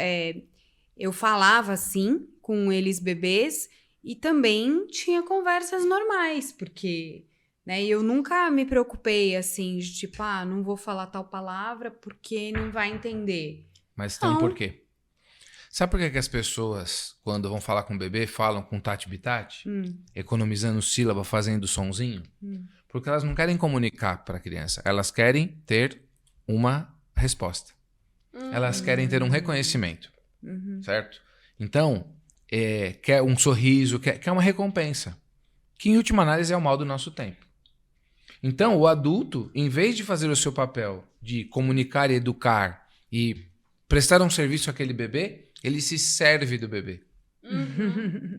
eu falava assim com eles bebês e também tinha conversas normais, porque... né? E eu nunca me preocupei assim, de tipo, não vou falar tal palavra porque não vai entender. Mas tem um porquê. Sabe por que as pessoas, quando vão falar com o bebê, falam com tati-bitati? Economizando sílaba, fazendo sonzinho? Porque elas não querem comunicar para a criança. Elas querem ter uma resposta. Elas querem ter um reconhecimento. Certo? Então, quer um sorriso, quer uma recompensa. Que, em última análise, é o mal do nosso tempo. Então, o adulto, em vez de fazer o seu papel de comunicar e educar e prestar um serviço àquele bebê, ele se serve do bebê.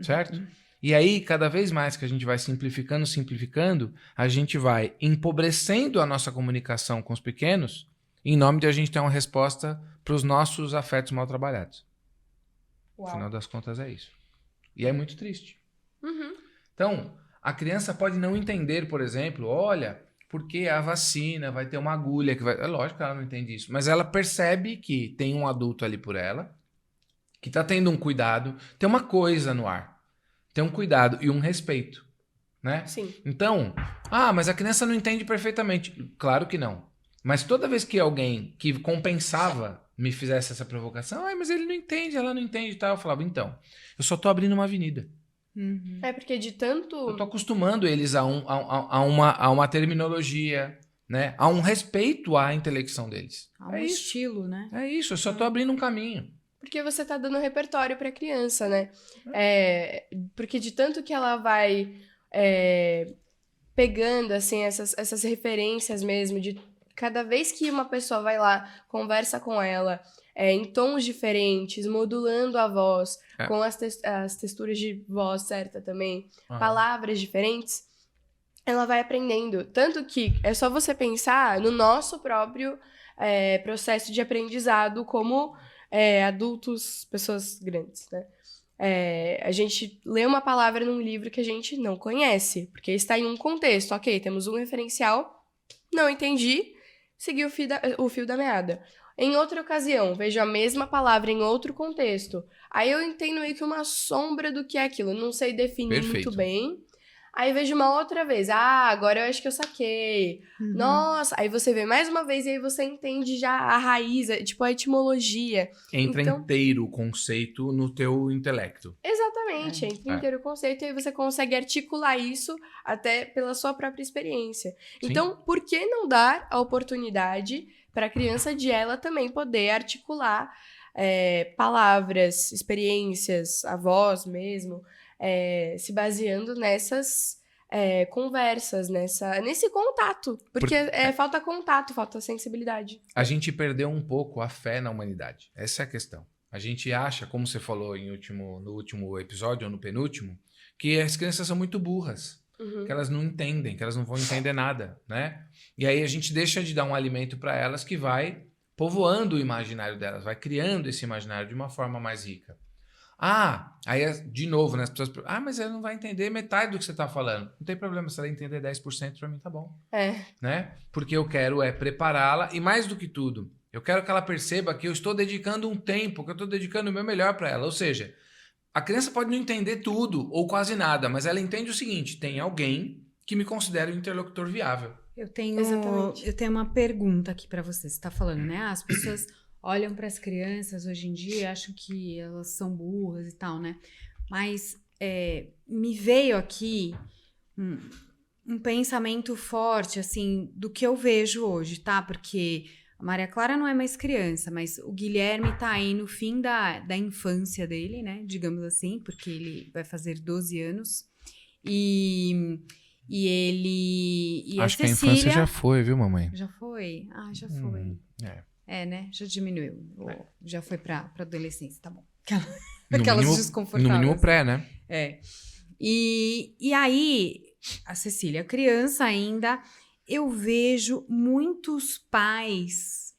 Certo? E aí, cada vez mais que a gente vai simplificando, a gente vai empobrecendo a nossa comunicação com os pequenos em nome de a gente ter uma resposta para os nossos afetos mal trabalhados. Uau. No final das contas é isso. E é muito triste. Uhum. Então, a criança pode não entender, por exemplo, olha, porque a vacina vai ter uma agulha que vai... É lógico que ela não entende isso, mas ela percebe que tem um adulto ali por ela, que está tendo um cuidado, tem uma coisa no ar, tem um cuidado e um respeito, né? Sim. Então, mas a criança não entende perfeitamente. Claro que não. Mas toda vez que alguém que compensava me fizesse essa provocação, mas ele não entende, ela não entende e tal, eu falava, então, eu só tô abrindo uma avenida. Uhum. É porque de tanto... Eu tô acostumando eles a uma terminologia, né? A um respeito à intelecção deles. Há um É isso. estilo, né? É isso, eu só tô abrindo um caminho. Porque você tá dando repertório pra criança, né? Porque de tanto que ela vai pegando, assim, essas referências mesmo, de cada vez que uma pessoa vai lá, conversa com ela, em tons diferentes, modulando a voz, com as texturas de voz certa também, palavras diferentes, ela vai aprendendo. Tanto que é só você pensar no nosso próprio processo de aprendizado como adultos, pessoas grandes, né? A gente lê uma palavra num livro que a gente não conhece, porque está em um contexto. Ok, temos um referencial, não entendi, segui o fio da meada. Em outra ocasião, vejo a mesma palavra em outro contexto. Aí eu entendo meio que uma sombra do que é aquilo. Não sei definir muito bem. Aí vejo uma outra vez. Agora eu acho que eu saquei. Uhum. Nossa, aí você vê mais uma vez e aí você entende já a raiz, tipo a etimologia. Entra Então, inteiro o conceito no teu intelecto. exatamente, entra inteiro o conceito e aí você consegue articular isso até pela sua própria experiência. Sim. Então, por que não dar a oportunidade para a criança de ela também poder articular palavras, experiências, a voz mesmo, se baseando nessas conversas, nesse contato. Porque falta contato, falta sensibilidade. A gente perdeu um pouco a fé na humanidade. Essa é a questão. A gente acha, como você falou no último episódio, ou no penúltimo, que as crianças são muito burras. Uhum. Que elas não entendem, que elas não vão entender nada, né? E aí a gente deixa de dar um alimento para elas que vai povoando o imaginário delas, vai criando esse imaginário de uma forma mais rica. Aí de novo, né, as pessoas... mas ela não vai entender metade do que você está falando. Não tem problema, se ela entender 10%, para mim tá bom. Né? Porque eu quero prepará-la, e mais do que tudo, eu quero que ela perceba que eu estou dedicando um tempo, que eu estou dedicando o meu melhor para ela. Ou seja, a criança pode não entender tudo, ou quase nada, mas ela entende o seguinte, tem alguém que me considera um interlocutor viável. Eu tenho uma pergunta aqui para você. Você está falando, né? As pessoas olham para as crianças hoje em dia e acham que elas são burras e tal, né? Mas me veio aqui um pensamento forte, assim, do que eu vejo hoje, tá? Porque a Maria Clara não é mais criança, mas o Guilherme tá aí no fim da infância dele, né? Digamos assim, porque ele vai fazer 12 anos. E ele... Acho que a infância já foi, viu, mamãe? Já foi? Já foi. Né? Já diminuiu. Já foi pra adolescência, tá bom. Aquelas desconfortáveis. No mínimo pré, né? E aí, a Cecília, criança ainda, eu vejo muitos pais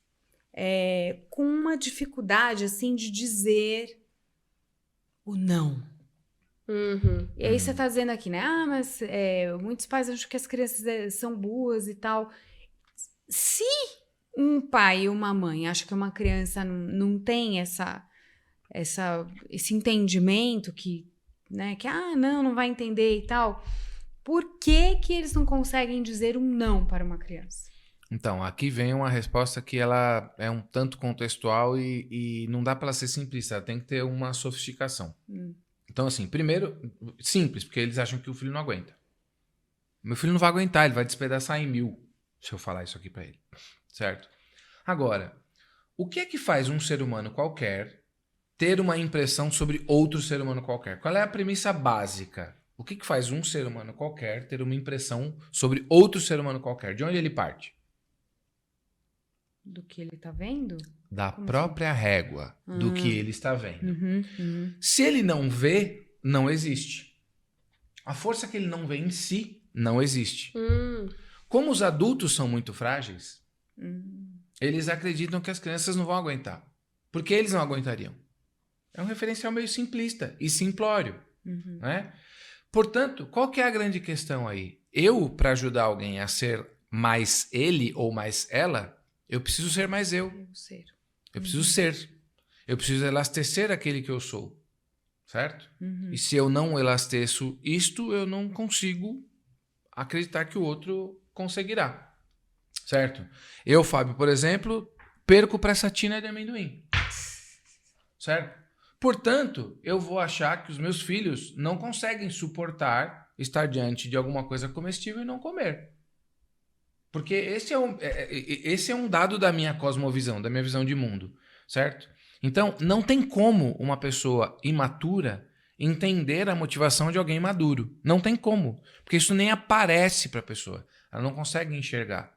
com uma dificuldade, assim, de dizer o não. Uhum. E aí você tá dizendo aqui, né? Mas muitos pais acham que as crianças são boas e tal. Se um pai e uma mãe acham que uma criança não tem esse entendimento que, né? Que, não vai entender e tal. Por que eles não conseguem dizer um não para uma criança? Então, aqui vem uma resposta que ela é um tanto contextual e não dá para ela ser simplista, ela tem que ter uma sofisticação. Então, assim, primeiro, simples, porque eles acham que o filho não aguenta. Meu filho não vai aguentar, ele vai despedaçar em 1000, se eu falar isso aqui para ele, certo? Agora, o que é que faz um ser humano qualquer ter uma impressão sobre outro ser humano qualquer? Qual é a premissa básica? O que faz um ser humano qualquer ter uma impressão sobre outro ser humano qualquer? De onde ele parte? Do que ele tá vendo? Da própria régua do que ele está vendo. Uhum. Se ele não vê, não existe. A força que ele não vê em si não existe. Como os adultos são muito frágeis, eles acreditam que as crianças não vão aguentar. Porque eles não aguentariam. É um referencial meio simplista e simplório. Né? Portanto, qual que é a grande questão aí? Eu, para ajudar alguém a ser mais ele ou mais ela, eu preciso ser mais eu. Eu preciso ser. Eu preciso elastecer aquele que eu sou. Certo? E se eu não elasteço isto, eu não consigo acreditar que o outro conseguirá. Certo? Eu, Fábio, por exemplo, perco para essa tina de amendoim. Certo? Portanto, eu vou achar que os meus filhos não conseguem suportar estar diante de alguma coisa comestível e não comer. Porque esse é um dado da minha cosmovisão, da minha visão de mundo. Certo? Então, não tem como uma pessoa imatura entender a motivação de alguém maduro. Não tem como. Porque isso nem aparece para a pessoa. Ela não consegue enxergar.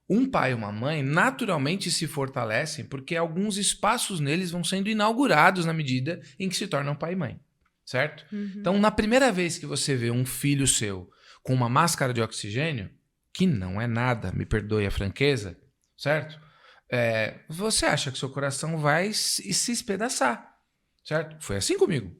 Um pai e uma mãe naturalmente se fortalecem porque alguns espaços neles vão sendo inaugurados na medida em que se tornam pai e mãe. Certo? Então, na primeira vez que você vê um filho seu com uma máscara de oxigênio, que não é nada, me perdoe a franqueza, certo? Você acha que seu coração vai se espedaçar, certo? Foi assim comigo.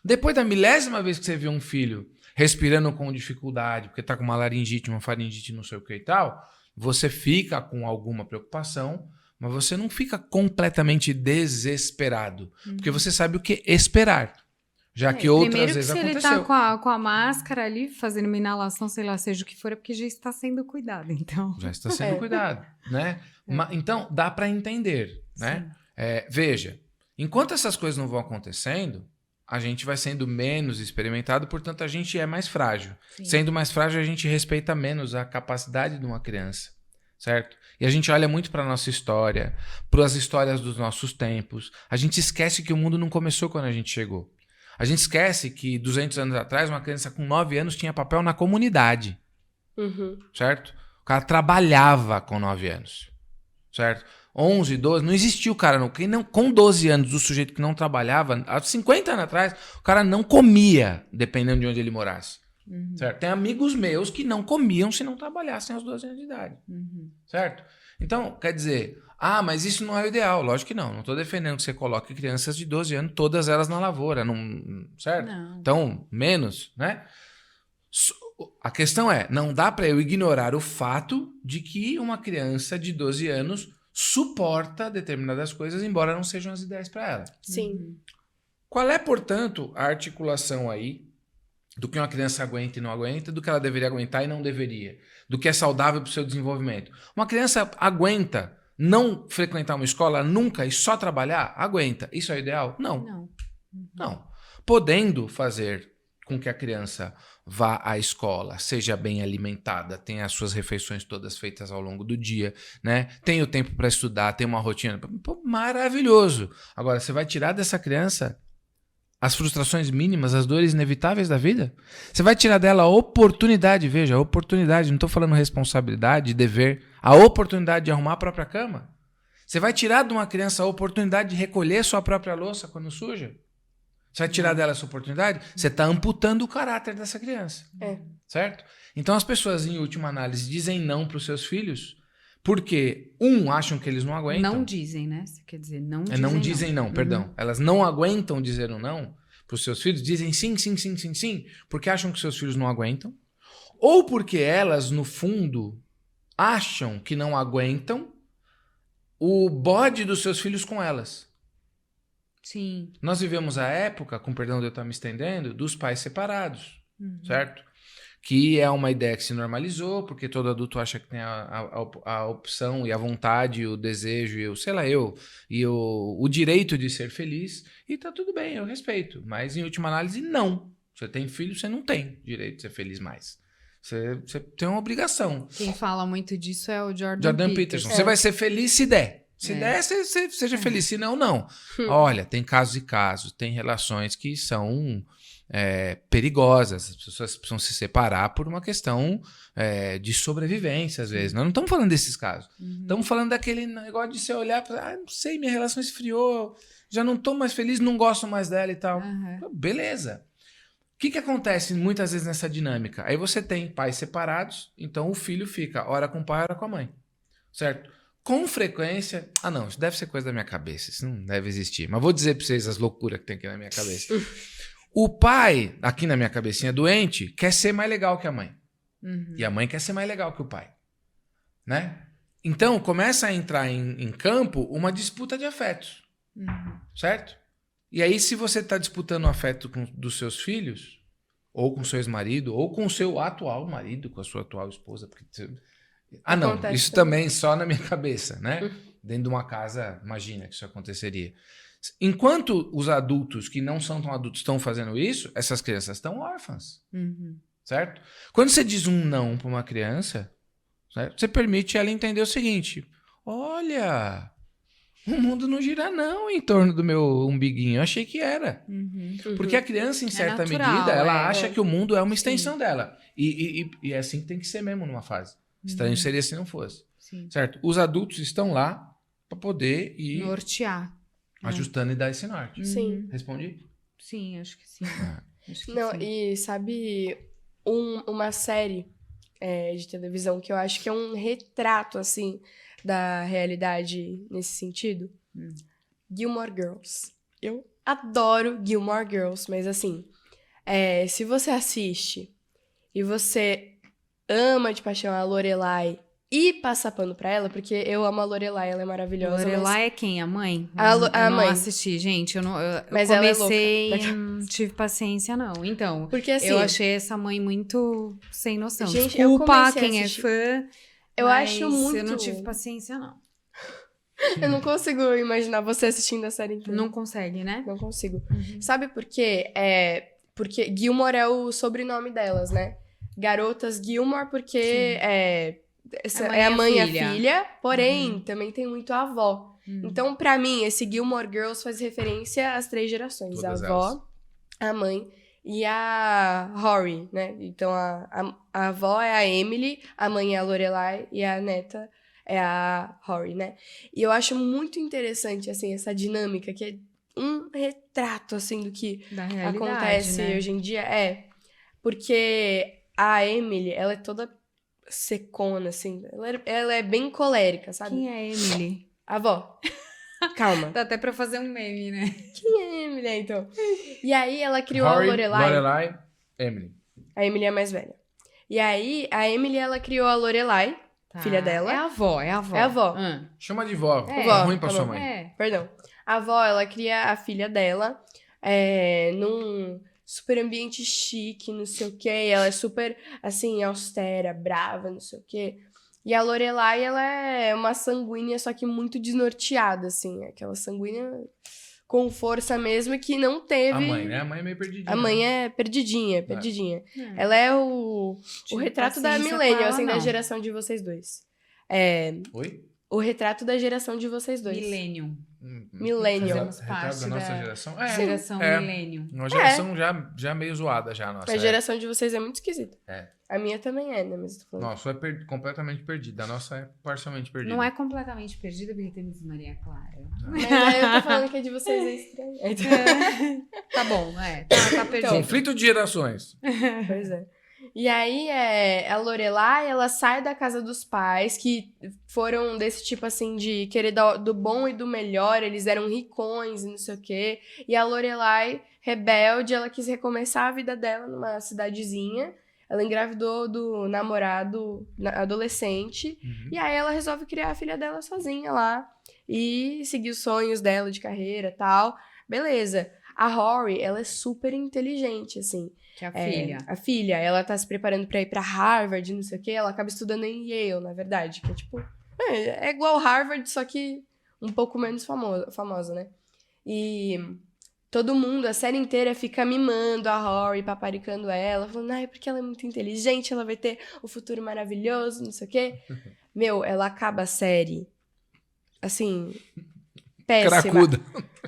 Depois da milésima vez que você vê um filho respirando com dificuldade, porque está com uma laringite, uma faringite, não sei o que e tal, você fica com alguma preocupação, mas você não fica completamente desesperado, porque você sabe o que esperar, já que outras vezes aconteceu. Primeiro que se ele tá com a máscara ali, fazendo uma inalação, sei lá, seja o que for, é porque já está sendo cuidado, então. Já está sendo cuidado, né? Então, dá para entender, né? Veja, enquanto essas coisas não vão acontecendo, a gente vai sendo menos experimentado, portanto, a gente é mais frágil. Sim. Sendo mais frágil, a gente respeita menos a capacidade de uma criança, certo? E a gente olha muito para a nossa história, para as histórias dos nossos tempos. A gente esquece que o mundo não começou quando a gente chegou. A gente esquece que 200 anos atrás, uma criança com 9 anos tinha papel na comunidade, certo? O cara trabalhava com 9 anos, certo? 11, 12, não existia o cara. Com 12 anos, o sujeito que não trabalhava, há 50 anos atrás, o cara não comia, dependendo de onde ele morasse. Certo? Tem amigos meus que não comiam se não trabalhassem aos 12 anos de idade. Certo? Então, quer dizer, mas isso não é o ideal. Lógico que não. Não estou defendendo que você coloque crianças de 12 anos, todas elas na lavoura. Não, certo? Não. Então, menos, né? A questão é, não dá para eu ignorar o fato de que uma criança de 12 anos suporta determinadas coisas, embora não sejam as ideias para ela. Sim. Qual é, portanto, a articulação aí do que uma criança aguenta e não aguenta, do que ela deveria aguentar e não deveria, do que é saudável para o seu desenvolvimento? Uma criança aguenta não frequentar uma escola nunca e só trabalhar? Aguenta. Isso é o ideal? Não. Não. Podendo fazer com que a criança vá à escola, seja bem alimentada, tenha as suas refeições todas feitas ao longo do dia, né? Tenha o tempo para estudar, tenha uma rotina. Pô, maravilhoso. Agora, você vai tirar dessa criança as frustrações mínimas, as dores inevitáveis da vida? Você vai tirar dela a oportunidade, veja, a oportunidade, não estou falando responsabilidade, dever, a oportunidade de arrumar a própria cama? Você vai tirar de uma criança a oportunidade de recolher sua própria louça quando suja? Você vai tirar dela essa oportunidade? Você está amputando o caráter dessa criança. Certo? Então as pessoas, em última análise, dizem não para os seus filhos porque, acham que eles não aguentam. Não dizem, né? Você quer dizer, não dizem não. Dizem não, perdão. Elas não aguentam dizer um não para os seus filhos, dizem sim, porque acham que seus filhos não aguentam. Ou porque elas, no fundo, acham que não aguentam o bode dos seus filhos com elas. Sim. Nós vivemos a época, com perdão de eu estar me estendendo, dos pais separados, certo? Que é uma ideia que se normalizou, porque todo adulto acha que tem a opção e a vontade, o desejo e o direito de ser feliz. E tá tudo bem, eu respeito. Mas, em última análise, não. Você tem filho, você não tem direito de ser feliz mais. Você tem uma obrigação. Quem fala muito disso é o Jordan Peterson. Você vai ser feliz se der. Se der, você seja feliz. Se não, não. Olha, tem casos e casos. Tem relações que são perigosas. As pessoas precisam se separar por uma questão de sobrevivência, às vezes. Nós não estamos falando desses casos. Estamos falando daquele negócio de você olhar e falar, não sei, minha relação esfriou, já não estou mais feliz, não gosto mais dela e tal. Beleza. O que acontece muitas vezes nessa dinâmica? Aí você tem pais separados, então o filho fica ora com o pai, ora com a mãe. Certo? com frequência... Ah, não, isso deve ser coisa da minha cabeça. Isso não deve existir. Mas vou dizer pra vocês as loucuras que tem aqui na minha cabeça. O pai, aqui na minha cabecinha doente, quer ser mais legal que a mãe. E a mãe quer ser mais legal que o pai. Né? Então, começa a entrar em campo uma disputa de afetos. Certo? E aí, se você está disputando o afeto dos seus filhos, ou com seu ex-marido, ou com o seu atual marido, com a sua atual esposa... Porque não, Acontece isso também só na minha cabeça, né? Dentro de uma casa, imagina que isso aconteceria. Enquanto os adultos que não são tão adultos estão fazendo isso, essas crianças estão órfãs. Certo? Quando você diz um não para uma criança, certo? Você permite ela entender o seguinte: olha, o mundo não gira não em torno do meu umbiguinho, eu achei que era. Porque a criança, em certa medida, ela acha que o mundo é uma extensão dela. E é assim que tem que ser mesmo numa fase. Estranho seria se não fosse. Certo? Os adultos estão lá para poder ir nortear, ajustando e dar esse norte. Sim. Respondi? Sim, acho que sim. Acho que Não, sim. e sabe uma série de televisão que eu acho que é um retrato, assim, da realidade nesse sentido? Gilmore Girls. Eu adoro Gilmore Girls, mas assim, se você assiste e você ama de paixão a Lorelai e passa pano pra ela, porque eu amo a Lorelai, ela é maravilhosa. Lorelai é quem? A mãe? A eu mãe. não assisti, gente. Eu Mas ela é comecei louca. e não tive paciência, não. Então, Porque assim, eu achei essa mãe muito sem noção. Gente, eu Desculpa comecei a quem é assistir. fã, eu mas acho muito... eu não tive paciência, não. Eu não consigo imaginar você assistindo a série inteira. Não consegue, né? Não consigo. Sabe por quê? Porque Gilmore é o sobrenome delas, né? Garotas Gilmore, porque a mãe e a filha, porém, também tem muito a avó. Então, pra mim, esse Gilmore Girls faz referência às 3 gerações. Todas a avó, elas. a mãe e a Rory, né? Então, a avó é a Emily, a mãe é a Lorelai e a neta é a Rory, né? E eu acho muito interessante, assim, essa dinâmica, que é um retrato, assim, do que Da realidade, acontece né? hoje em dia. Porque a Emily, ela é toda secona, assim. Ela é bem colérica, sabe? Quem é a Emily? A avó. Calma. Dá até pra fazer um meme, né? Quem é a Emily, então? E aí, ela criou Rory, a Lorelai. Lorelai, Emily. A Emily é a mais velha. E aí, a Emily, ela criou a Lorelai, Tá. filha dela. É a avó, é a avó. É a avó. Chama de vó. É. É ruim pra Tá sua bom. mãe. Perdão. A avó, ela cria a filha dela num super ambiente chique, não sei o quê. Ela é super, assim, austera, brava, não sei o quê. E a Lorelai, ela é uma sanguínea, só que muito desnorteada, assim. Aquela sanguínea com força mesmo, que não teve... A mãe, né? A mãe é meio perdidinha. A mãe né? é perdidinha. É. Ela é o retrato da paciência com millennial, ela, assim, da não. geração de vocês dois. Oi? O retrato da geração de vocês dois. Millennium. Millennial. Fazemos Retrato parte da nossa da geração. Geração Millennium. Uma geração já meio zoada já, nossa. A geração de vocês é muito esquisita. É. A minha também é, né? Mas eu tô falando. Nossa, é completamente perdida. A nossa é parcialmente perdida. Não é completamente perdida, porque temos Maria Clara. Mas aí eu tô falando que a de vocês é estranha. Tá bom, tá perdido. Conflito de gerações. Pois é. E aí, a Lorelai, ela sai da casa dos pais, que foram desse tipo, assim, de querer do bom e do melhor, eles eram ricões e não sei o quê. E a Lorelai, rebelde, ela quis recomeçar a vida dela numa cidadezinha. Ela engravidou do namorado adolescente. E aí ela resolve criar a filha dela sozinha lá. E seguir os sonhos dela de carreira e tal. Beleza. A Rory, ela é super inteligente, assim. Que é a filha. A filha, ela tá se preparando pra ir pra Harvard, não sei o quê. Ela acaba estudando em Yale, na verdade. Que é tipo... É igual Harvard, só que um pouco menos famosa, né? E todo mundo, a série inteira, fica mimando a Rory, paparicando ela. Falando, ai, porque ela é muito inteligente, ela vai ter o futuro maravilhoso, não sei o quê. Meu, ela acaba a série... Assim... Péssima. Cracuda.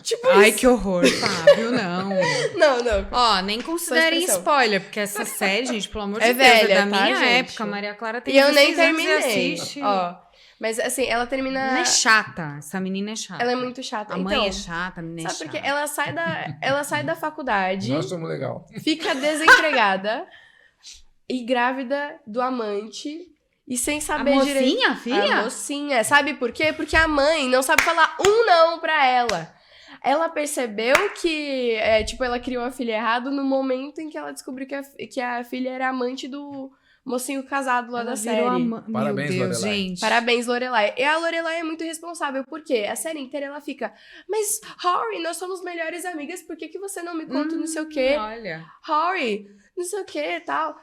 Tipo Ai, isso. que horror, Fábio, não. Não. Ó, nem considerem expressão. spoiler, porque essa série, gente, pelo amor de É Deus, é velha, da tá, minha gente? época. A Maria Clara tem E eu nem 16 anos e terminei. assiste. Ó, mas assim, ela termina... Ela é chata, essa menina é chata. Ela é muito chata. A mãe então, é chata, a menina é sabe chata. por quê? Ela sai da faculdade, Nós somos legal. fica desempregada e grávida do amante. E sem A saber mocinha, direito. a filha? A mocinha. Sabe por quê? Porque a mãe não sabe falar um não pra ela. Ela percebeu que, ela criou a filha errado no momento em que ela descobriu que a filha era amante do mocinho casado lá Ela da virou série. Parabéns, Meu Deus, Lorelai. gente. Parabéns, Lorelai. E a Lorelai é muito responsável, porque a série inteira ela fica, mas, Rory, nós somos melhores amigas, por que você não me conta não sei o quê? Olha. Rory, não sei o quê e tal.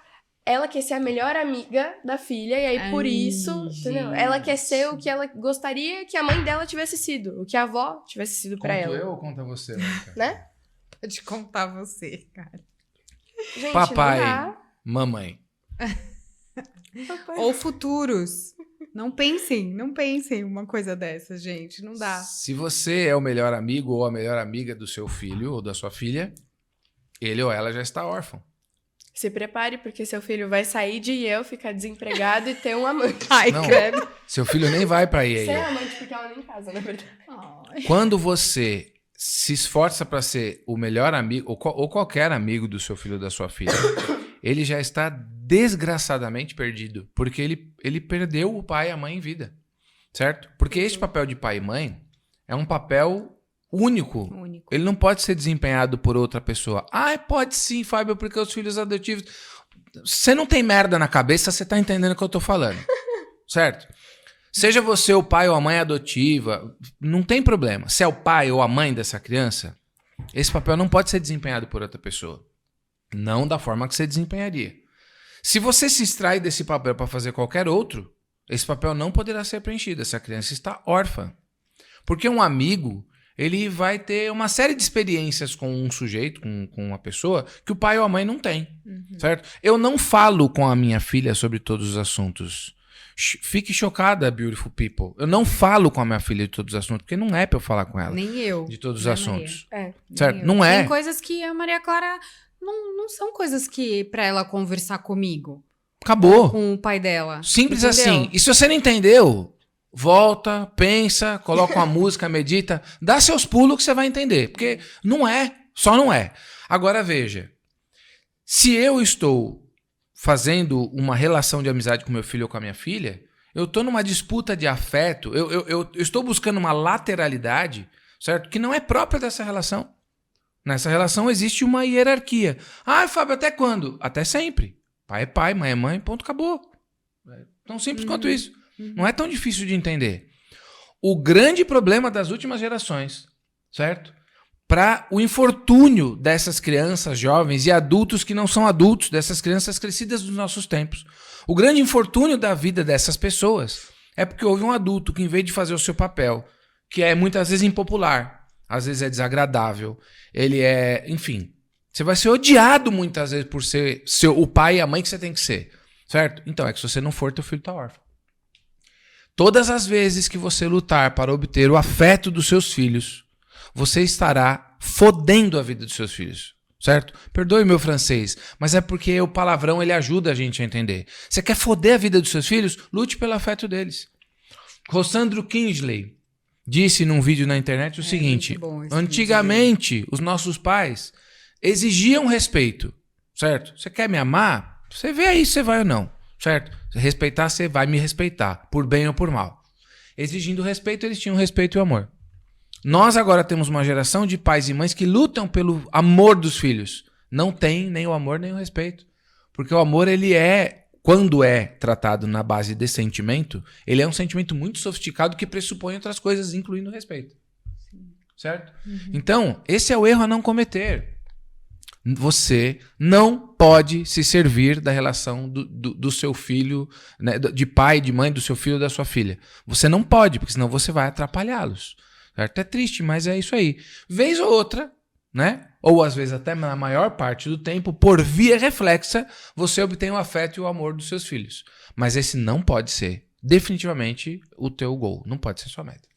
Ela quer ser a melhor amiga da filha, e aí por isso, entendeu? Ela quer ser o que ela gostaria que a mãe dela tivesse sido, o que a avó tivesse sido pra Conto ela. eu ou conta você, Mônica? Né? Pode contar você, cara. Gente, Papai, não dá. mamãe. Ou futuros. Não pensem uma coisa dessa, gente. Não dá. Se você é o melhor amigo ou a melhor amiga do seu filho ou da sua filha, ele ou ela já está órfão. Se prepare, porque seu filho vai sair de Yale, ficar desempregado e ter um amante. Ai, Não. credo. Seu filho nem vai para Ser Yale. amante porque ela nem casa, na verdade. Quando você se esforça para ser o melhor amigo, ou qualquer amigo do seu filho ou da sua filha, ele já está desgraçadamente perdido. Porque ele perdeu o pai e a mãe em vida. Certo? Porque esse papel de pai e mãe é um papel único. Ele não pode ser desempenhado por outra pessoa. Ah, pode sim, Fábio, porque os filhos adotivos... Você não tem merda na cabeça, você tá entendendo o que eu tô falando. Certo? Seja você o pai ou a mãe adotiva, não tem problema. Se é o pai ou a mãe dessa criança, esse papel não pode ser desempenhado por outra pessoa. Não da forma que você desempenharia. Se você se extrai desse papel para fazer qualquer outro, esse papel não poderá ser preenchido. Essa criança está órfã. Porque um amigo, ele vai ter uma série de experiências com um sujeito, com uma pessoa, que o pai ou a mãe não tem. Certo? Eu não falo com a minha filha sobre todos os assuntos. Fique chocada, beautiful people. Eu não falo com a minha filha de todos os assuntos, porque não é pra eu falar com ela. Nem eu. De todos os Nem assuntos. Certo? Não é. Tem coisas que a Maria Clara não são coisas que pra ela conversar comigo. Acabou. Com o pai dela. Simples Entendeu? assim. E se você não entendeu, volta, pensa, coloca uma música, medita, dá seus pulos que você vai entender. Porque não é, só não é. Agora veja, se eu estou fazendo uma relação de amizade com meu filho ou com a minha filha, eu estou numa disputa de afeto, eu estou buscando uma lateralidade, certo? Que não é própria dessa relação. Nessa relação existe uma hierarquia. Ah, Fábio, até quando? Até sempre. Pai é pai, mãe é mãe, ponto, acabou. É tão simples quanto isso. Não é tão difícil de entender. O grande problema das últimas gerações, certo? Para o infortúnio dessas crianças jovens e adultos que não são adultos, dessas crianças crescidas dos nossos tempos. O grande infortúnio da vida dessas pessoas é porque houve um adulto que, em vez de fazer o seu papel, que é muitas vezes impopular, às vezes é desagradável, ele é, enfim, você vai ser odiado muitas vezes por ser o pai e a mãe que você tem que ser, certo? Então, é que se você não for, teu filho tá órfão. Todas as vezes que você lutar para obter o afeto dos seus filhos, você estará fodendo a vida dos seus filhos, certo? Perdoe meu francês, mas é porque o palavrão ele ajuda a gente a entender. Você quer foder a vida dos seus filhos? Lute pelo afeto deles. Rossandro Kingsley disse num vídeo na internet o seguinte: antigamente os nossos pais exigiam respeito, certo? Você quer me amar? Você vê aí se você vai ou não, certo? Se respeitar, você vai me respeitar, por bem ou por mal. Exigindo respeito, eles tinham respeito e amor. Nós agora temos uma geração de pais e mães que lutam pelo amor dos filhos. Não tem nem o amor nem o respeito. Porque o amor, ele é, quando é tratado na base de sentimento, ele é um sentimento muito sofisticado que pressupõe outras coisas, incluindo o respeito. Certo? Então, esse é o erro a não cometer. Você não pode se servir da relação do seu filho, né, de pai, de mãe, do seu filho ou da sua filha. Você não pode, porque senão você vai atrapalhá-los. Certo? É triste, mas é isso aí. Vez ou outra, né? Ou às vezes até na maior parte do tempo, por via reflexa, você obtém o afeto e o amor dos seus filhos. Mas esse não pode ser definitivamente o teu gol. Não pode ser sua meta.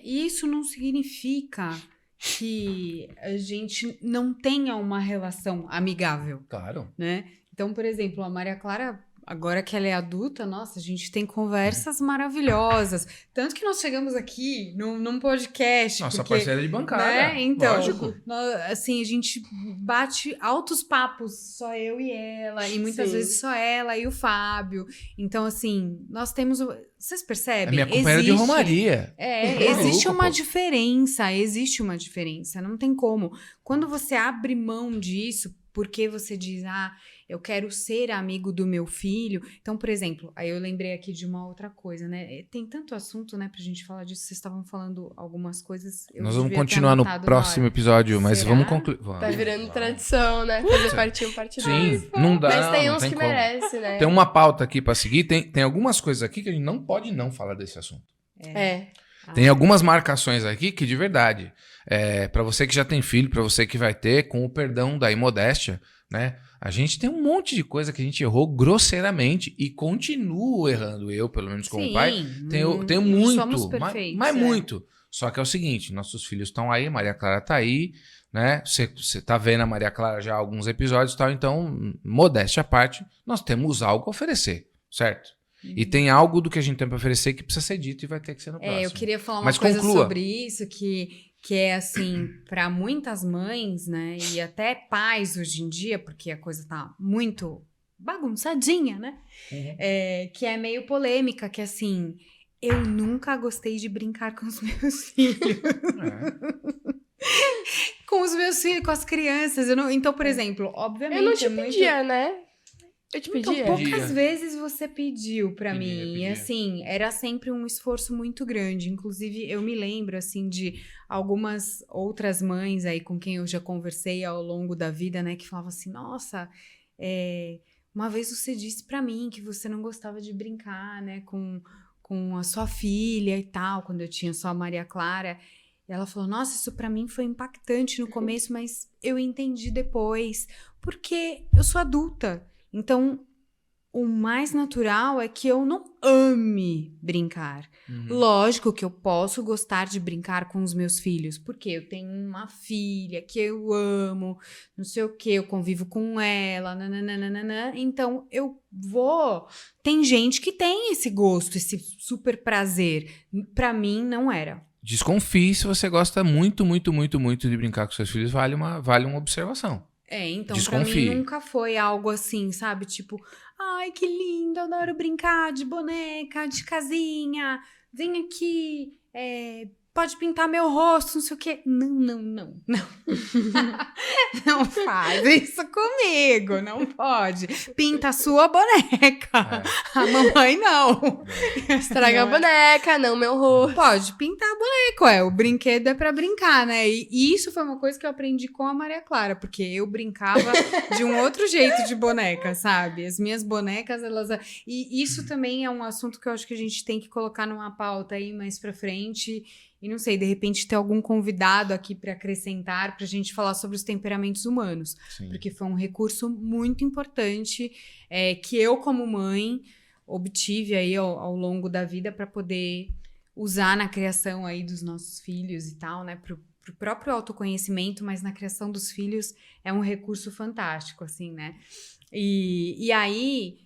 Isso não significa que a gente não tenha uma relação amigável. Claro. Né? Então, por exemplo, a Maria Clara agora que ela é adulta, nossa, a gente tem conversas maravilhosas. Tanto que nós chegamos aqui num podcast. Nossa porque, parceira de bancada. né? Então, lógico. assim, a gente bate altos papos, só eu e ela, e muitas vezes só ela e o Fábio. Então, assim, nós temos. Vocês percebem? É minha companheira de romaria. Existe uma pô. diferença, não tem como. Quando você abre mão disso, porque você diz, eu quero ser amigo do meu filho. Então, por exemplo, aí eu lembrei aqui de uma outra coisa, né? Tem tanto assunto, né, pra gente falar disso. Vocês estavam falando algumas coisas. Nós vamos continuar no próximo episódio, mas Será? vamos concluir. Tá virando tradição, né? Fazer parte 1, parte 2. Sim, não dá. Mas tem não uns tem que como. merece, né? Tem uma pauta aqui pra seguir. Tem algumas coisas aqui que a gente não pode não falar desse assunto. Tem algumas marcações aqui que, de verdade, pra você que já tem filho, pra você que vai ter, com o perdão da imodéstia, né? A gente tem um monte de coisa que a gente errou grosseiramente e continuo errando. Eu, pelo menos como pai, tenho muito, somos perfeitos, mas muito. Só que é o seguinte, nossos filhos estão aí, Maria Clara tá aí, né? Você tá vendo a Maria Clara já há alguns episódios e tal, então, modéstia à parte, nós temos algo a oferecer, certo? E tem algo do que a gente tem para oferecer que precisa ser dito e vai ter que ser no próximo. Eu queria falar uma Mas coisa conclua. sobre isso, que é assim, para muitas mães, né, e até pais hoje em dia, porque a coisa tá muito bagunçadinha, né, que é meio polêmica, que assim, eu nunca gostei de brincar com os meus filhos. Com os meus filhos, com as crianças. Então, por exemplo, obviamente... Eu não te pedia, né? Eu te pedia. Então, poucas vezes você pediu pra mim. Pedia. E assim, era sempre um esforço muito grande. Inclusive, eu me lembro, assim, de algumas outras mães aí com quem eu já conversei ao longo da vida, né? Que falavam assim, nossa, uma vez você disse pra mim que você não gostava de brincar, né? Com a sua filha e tal, quando eu tinha só a Maria Clara. E ela falou, nossa, isso pra mim foi impactante no começo, mas eu entendi depois. Porque eu sou adulta. Então, o mais natural é que eu não ame brincar. Lógico que eu posso gostar de brincar com os meus filhos, porque eu tenho uma filha que eu amo, não sei o que, eu convivo com ela, nananana. Então, eu vou... Tem gente que tem esse gosto, esse super prazer. Pra mim, não era. Desconfie se você gosta muito, muito, muito, muito de brincar com seus filhos, vale uma observação. Então, Desconfie. pra mim nunca foi algo assim, sabe? Tipo, ai, que lindo, eu adoro brincar de boneca, de casinha, vem aqui, pode pintar meu rosto, não sei o quê. Não. Não faz isso comigo, não pode. Pinta a sua boneca. A mamãe não. Estraga a boneca, não meu rosto. Pode pintar a boneca, o brinquedo é pra brincar, né? E isso foi uma coisa que eu aprendi com a Maria Clara, porque eu brincava de um outro jeito de boneca, sabe? As minhas bonecas, E isso também é um assunto que eu acho que a gente tem que colocar numa pauta aí mais pra frente. E não sei, de repente ter algum convidado aqui para acrescentar, pra gente falar sobre os temperamentos humanos. Sim. Porque foi um recurso muito importante que eu, como mãe, obtive aí ao longo da vida para poder usar na criação aí dos nossos filhos e tal, né? Pro próprio autoconhecimento, mas na criação dos filhos é um recurso fantástico, assim, né? E aí...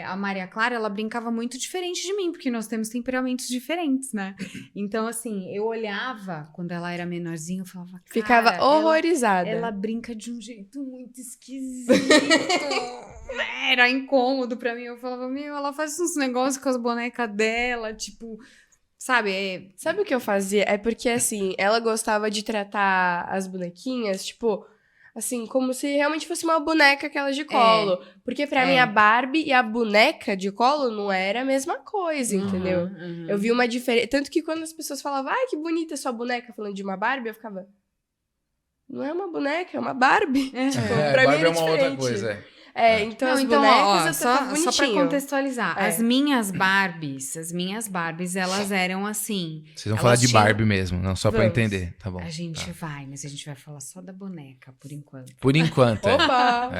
a Maria Clara, ela brincava muito diferente de mim, porque nós temos temperamentos diferentes, né? Então, assim, eu olhava, quando ela era menorzinha, eu falava, cara, ficava horrorizada. Ela brinca de um jeito muito esquisito. Era incômodo pra mim. Eu falava, ela faz uns negócios com as bonecas dela, tipo... Sabe? Sabe o que eu fazia? É porque, assim, ela gostava de tratar as bonequinhas, tipo... Assim, como se realmente fosse uma boneca aquela de colo. Porque pra mim a Barbie e a boneca de colo não era a mesma coisa, entendeu? Eu vi uma diferença. Tanto que quando as pessoas falavam, ai, que bonita sua boneca, falando de uma Barbie, eu ficava... Não é uma boneca, é uma Barbie. Tipo, pra mim Barbie era é uma diferente. outra coisa, Então não, as então, bonecas eu tava só pra bonitinho. contextualizar, as minhas Barbies, elas eram assim... Vocês vão falar de Barbie mesmo, não só pra Vamos. entender, tá bom. A gente vai, mas a gente vai falar só da boneca, por enquanto. Por enquanto, Opa!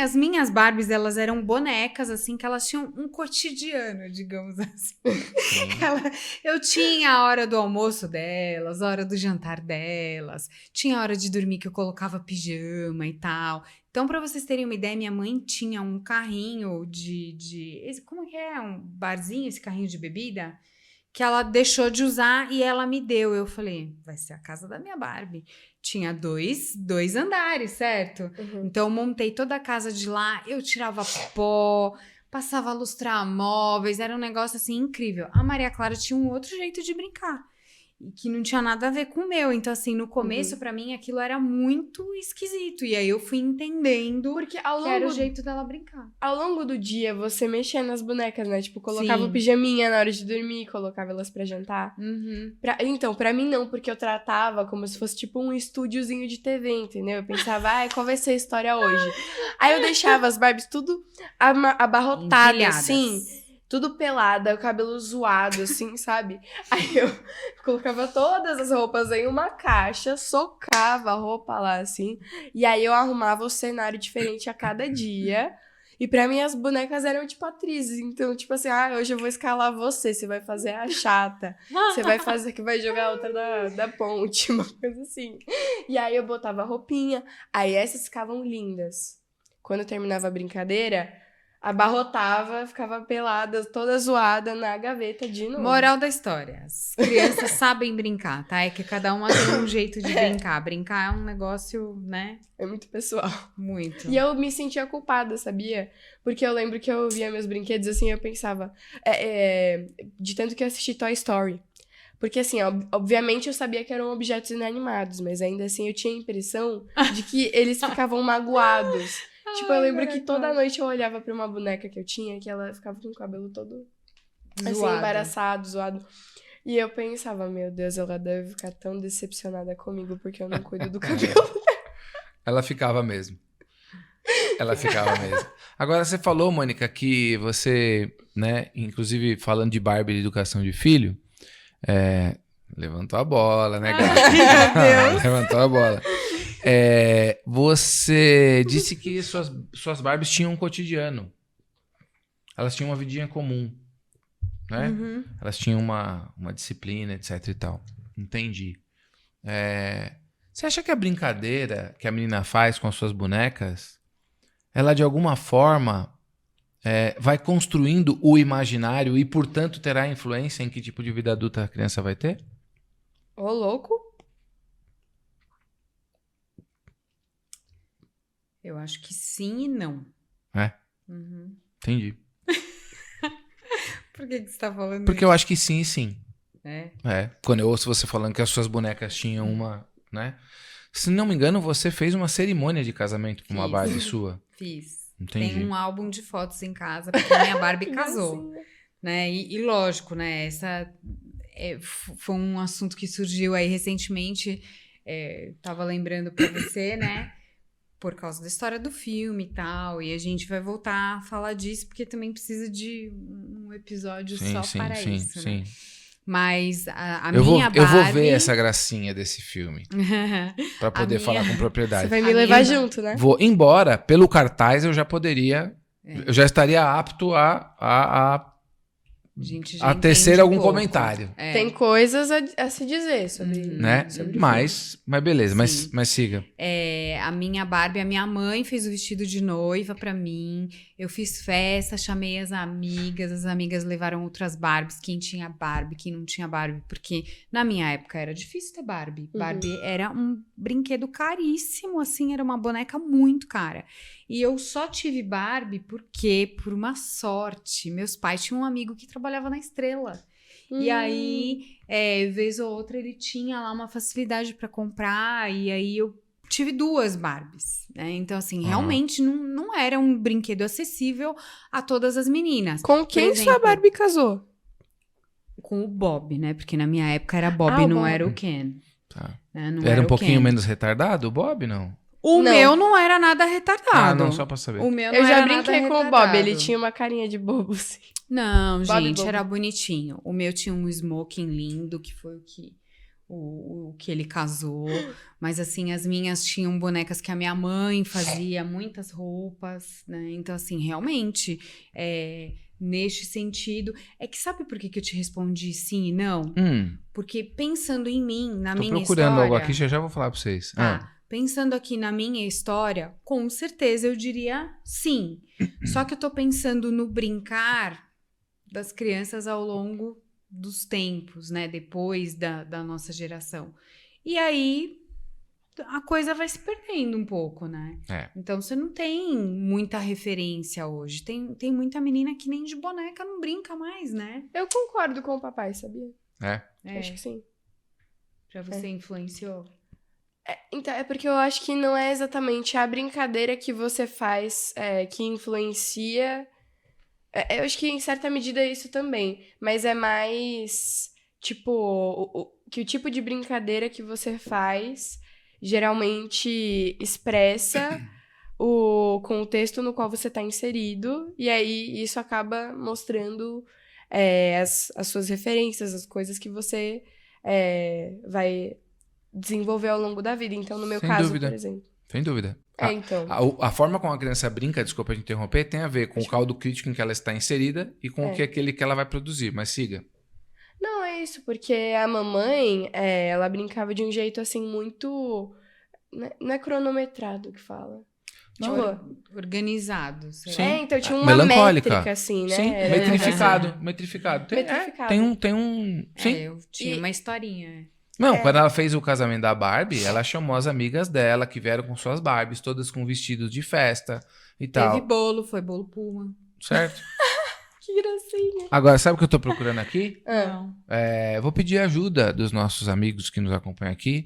As minhas Barbies, elas eram bonecas, assim, que elas tinham um cotidiano, digamos assim. Eu tinha a hora do almoço delas, a hora do jantar delas, tinha a hora de dormir que eu colocava pijama e tal. Então, pra vocês terem uma ideia, minha mãe tinha um carrinho como é que é? Um barzinho, esse carrinho de bebida? Que ela deixou de usar e ela me deu. Eu falei, vai ser a casa da minha Barbie. Tinha dois andares, certo? Então, eu montei toda a casa de lá, eu tirava pó, passava a lustrar móveis, era um negócio, assim, incrível. A Maria Clara tinha um outro jeito de brincar. E que não tinha nada a ver com o meu. Então, assim, no começo, pra mim, aquilo era muito esquisito. E aí, eu fui entendendo Porque que era o jeito dela brincar. Ao longo do dia, você mexia nas bonecas, né? Tipo, colocava Sim. o pijaminha na hora de dormir, colocava elas pra jantar. Então, pra mim não, porque eu tratava como se fosse tipo um estúdiozinho de TV, entendeu? Eu pensava, qual vai ser a história hoje? Aí eu deixava as Barbies tudo abarrotadas, Empilhadas. assim, tudo pelada, o cabelo zoado, assim, sabe? Aí eu colocava todas as roupas em uma caixa, socava a roupa lá, assim, e aí eu arrumava o cenário diferente a cada dia. E pra mim as bonecas eram tipo atrizes, então tipo assim, hoje eu vou escalar você vai fazer a chata, você vai fazer que vai jogar outra da ponte, uma coisa assim. E aí eu botava roupinha, aí essas ficavam lindas. Quando eu terminava a brincadeira, abarrotava, ficava pelada, toda zoada na gaveta de novo. Moral da história. As crianças sabem brincar, tá? É que cada uma tem um jeito de brincar. Brincar é um negócio, né? É muito pessoal. Muito. E eu me sentia culpada, sabia? Porque eu lembro que eu via meus brinquedos assim, eu pensava... de tanto que eu assisti Toy Story. Porque, assim, obviamente eu sabia que eram objetos inanimados, mas ainda assim eu tinha a impressão de que eles ficavam magoados. Tipo, eu lembro que toda noite eu olhava pra uma boneca que eu tinha, que ela ficava com o cabelo todo, assim, Zoado. embaraçado, zoado. E eu pensava, meu Deus, ela deve ficar tão decepcionada comigo porque eu não cuido do cabelo. Ela ficava mesmo. Agora, você falou, Mônica, que você, né, inclusive falando de Barbie e educação de filho, levantou a bola, né, gata? Meu Deus. Levantou a bola. Você disse que suas Barbies tinham um cotidiano. Elas tinham uma vidinha comum, né? Elas tinham uma disciplina, etc e tal. Entendi. Você acha que a brincadeira que a menina faz com as suas bonecas, ela de alguma forma vai construindo o imaginário e, portanto, terá influência em que tipo de vida adulta a criança vai ter? Ô, louco. Eu acho que sim e não. Entendi. Por que você tá falando Porque eu acho que sim e sim. É. Quando eu ouço você falando que as suas bonecas tinham uma, né? Se não me engano, você fez uma cerimônia de casamento com uma Fiz. Barbie sua. Fiz. Entendi. Tem um álbum de fotos em casa, porque a minha Barbie casou. Né? E lógico, né? Essa foi um assunto que surgiu aí recentemente. Tava lembrando pra você, né? Por causa da história do filme e tal. E a gente vai voltar a falar disso, porque também precisa de um episódio só para isso, né? Mas a minha Barbie... Eu vou ver essa gracinha desse filme. Pra poder falar com propriedade. Você vai me levar junto, né? Vou embora, pelo cartaz eu já poderia... Eu já estaria apto a tecer algum comentário. Tem coisas a se dizer sobre... Né? Sobre mas beleza, mas siga. A minha Barbie, a minha mãe fez o vestido de noiva pra mim. Eu fiz festa, chamei as amigas levaram outras Barbies. Quem tinha Barbie, quem não tinha Barbie. Porque na minha época era difícil ter Barbie. Barbie era um brinquedo caríssimo, assim, era uma boneca muito cara. E eu só tive Barbie porque, por uma sorte, meus pais tinham um amigo que trabalhava na Estrela. E aí, vez ou outra, ele tinha lá uma facilidade pra comprar. E aí, eu tive 2 Barbies, né? Então, assim, realmente não era um brinquedo acessível a todas as meninas. Com quem sua Barbie casou? Com o Bob, né? Porque na minha época era Bob, não Bob. era o Ken. Tá. Né? Não Era um o pouquinho Ken. menos retardado, o Bob, não? O meu não era nada retardado. Não, só pra saber. O meu não Eu já era brinquei nada com o retardado. Bob, ele tinha uma carinha de bobo, assim. Não, Bob gente, bobo. era bonitinho. O meu tinha um smoking lindo, que foi o que ele casou. Mas, assim, as minhas tinham bonecas que a minha mãe fazia, muitas roupas, né? Então, assim, realmente, neste sentido... É que sabe por que eu te respondi sim e não? Porque pensando em mim, na minha história... Tô procurando algo aqui, já vou falar pra vocês. Pensando aqui na minha história, com certeza eu diria sim. Só que eu tô pensando no brincar das crianças ao longo dos tempos, né? Depois da nossa geração. E aí a coisa vai se perdendo um pouco, né? Então você não tem muita referência hoje. Tem muita menina que nem de boneca não brinca mais, né? Eu concordo com o papai, sabia? Acho que sim. Pra você influenciou? Então, é porque eu acho que não é exatamente a brincadeira que você faz que influencia. Eu acho que em certa medida é isso também. Mas é mais, tipo, que o tipo de brincadeira que você faz geralmente expressa o contexto no qual você está inserido. E aí isso acaba mostrando as suas referências, as coisas que você vai desenvolver ao longo da vida. Então, no meu caso, por exemplo. Sem dúvida. Então. A forma como a criança brinca, desculpa te interromper, tem a ver com o caldo crítico em que ela está inserida e com aquele que ela vai produzir. Mas siga. Não, é isso, porque a mamãe, ela brincava de um jeito, assim, muito... Não é cronometrado que fala. Organizado. Sim. Então tinha uma melancólica. métrica, assim, né? Sim, metrificado. Metrificado. Tem um... Sim. Eu tinha uma historinha. Não, quando ela fez o casamento da Barbie, ela chamou as amigas dela, que vieram com suas Barbies, todas com vestidos de festa e tal. Teve bolo, foi bolo Puma. Certo? Que gracinha. Agora, sabe o que eu tô procurando aqui? Não. Vou pedir ajuda dos nossos amigos que nos acompanham aqui.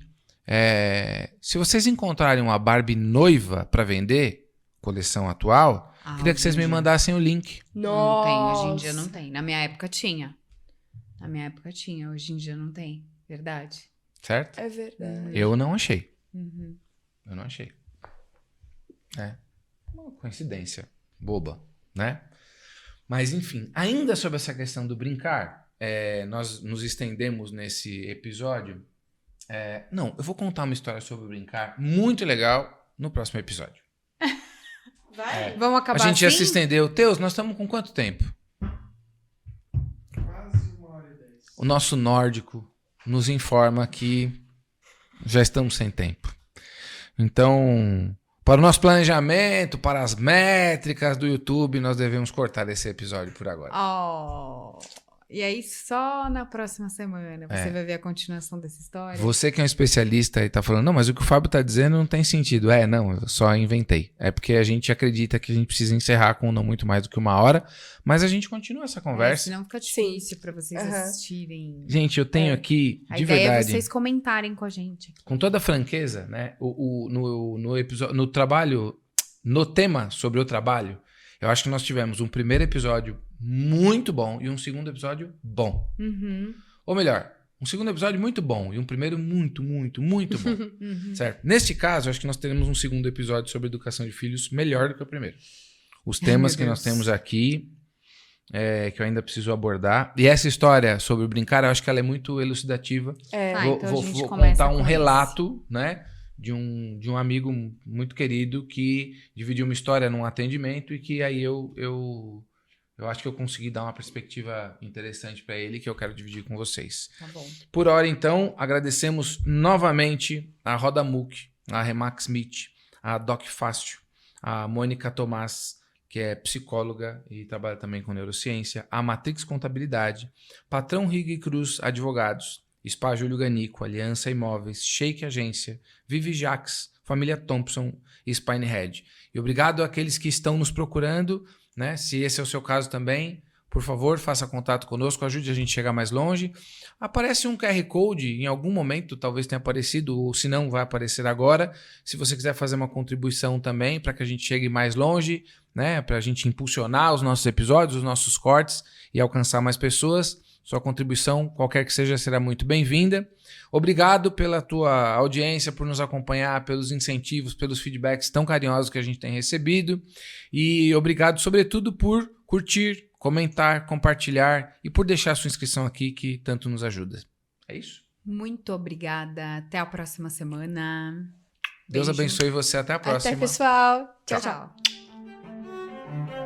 Se vocês encontrarem uma Barbie noiva pra vender, coleção atual, queria que vocês me mandassem o link. Não tem, hoje em dia não tem. Na minha época tinha. Hoje em dia não tem. Verdade. Certo? É verdade. Eu não achei. Uhum. Eu não achei. Uma coincidência boba, né? Mas, enfim, ainda sobre essa questão do brincar, nós nos estendemos nesse episódio. Não, eu vou contar uma história sobre brincar muito legal no próximo episódio. Vai? Vamos acabar A gente já assim? se estendeu. Teus, nós estamos com quanto tempo? Quase 1h10. O nosso nórdico nos informa que já estamos sem tempo. Então, para o nosso planejamento, para as métricas do YouTube, nós devemos cortar esse episódio por agora. E aí, só na próxima semana você vai ver a continuação dessa história. Você que é um especialista e tá falando, não, mas o que o Fábio tá dizendo não tem sentido. Não, eu só inventei. É porque a gente acredita que a gente precisa encerrar com não muito mais do que 1 hora, mas a gente continua essa conversa. Senão fica difícil para vocês assistirem. Gente, eu tenho aqui, de a ideia verdade... é vocês comentarem com a gente. Com toda franqueza, né? No episódio, no trabalho, no tema sobre o trabalho, eu acho que nós tivemos um primeiro episódio muito bom e um segundo episódio bom. Uhum. Ou melhor, um segundo episódio muito bom e um primeiro muito, muito, muito bom. Uhum. Certo? Neste caso, eu acho que nós teremos um segundo episódio sobre educação de filhos melhor do que o primeiro. Os temas que nós temos aqui, que eu ainda preciso abordar. E essa história sobre brincar, eu acho que ela é muito elucidativa. Vou contar um relato, né? De um amigo muito querido que dividiu uma história num atendimento e que aí eu acho que eu consegui dar uma perspectiva interessante para ele que eu quero dividir com vocês. Tá bom. Por hora, então, agradecemos novamente a Roda MOOC, a Remax Smith, a Doc Fácil, a Mônica Tomás, que é psicóloga e trabalha também com neurociência, a Matrix Contabilidade, Patrão Riga e Cruz Advogados, Spa Júlio Ganico, Aliança Imóveis, Shake Agência, Vivi Jax, Família Thompson e Spinehead. E obrigado àqueles que estão nos procurando, né? Se esse é o seu caso também, por favor, faça contato conosco, ajude a gente a chegar mais longe. Aparece um QR Code em algum momento, talvez tenha aparecido, ou se não, vai aparecer agora. Se você quiser fazer uma contribuição também para que a gente chegue mais longe, né? Para a gente impulsionar os nossos episódios, os nossos cortes e alcançar mais pessoas. Sua contribuição, qualquer que seja, será muito bem-vinda. Obrigado pela tua audiência, por nos acompanhar, pelos incentivos, pelos feedbacks tão carinhosos que a gente tem recebido. E obrigado, sobretudo, por curtir, comentar, compartilhar e por deixar sua inscrição aqui, que tanto nos ajuda. É isso? Muito obrigada. Até a próxima semana. Deus Beijo. abençoe você. Até a próxima. Até, pessoal. Tchau, tchau.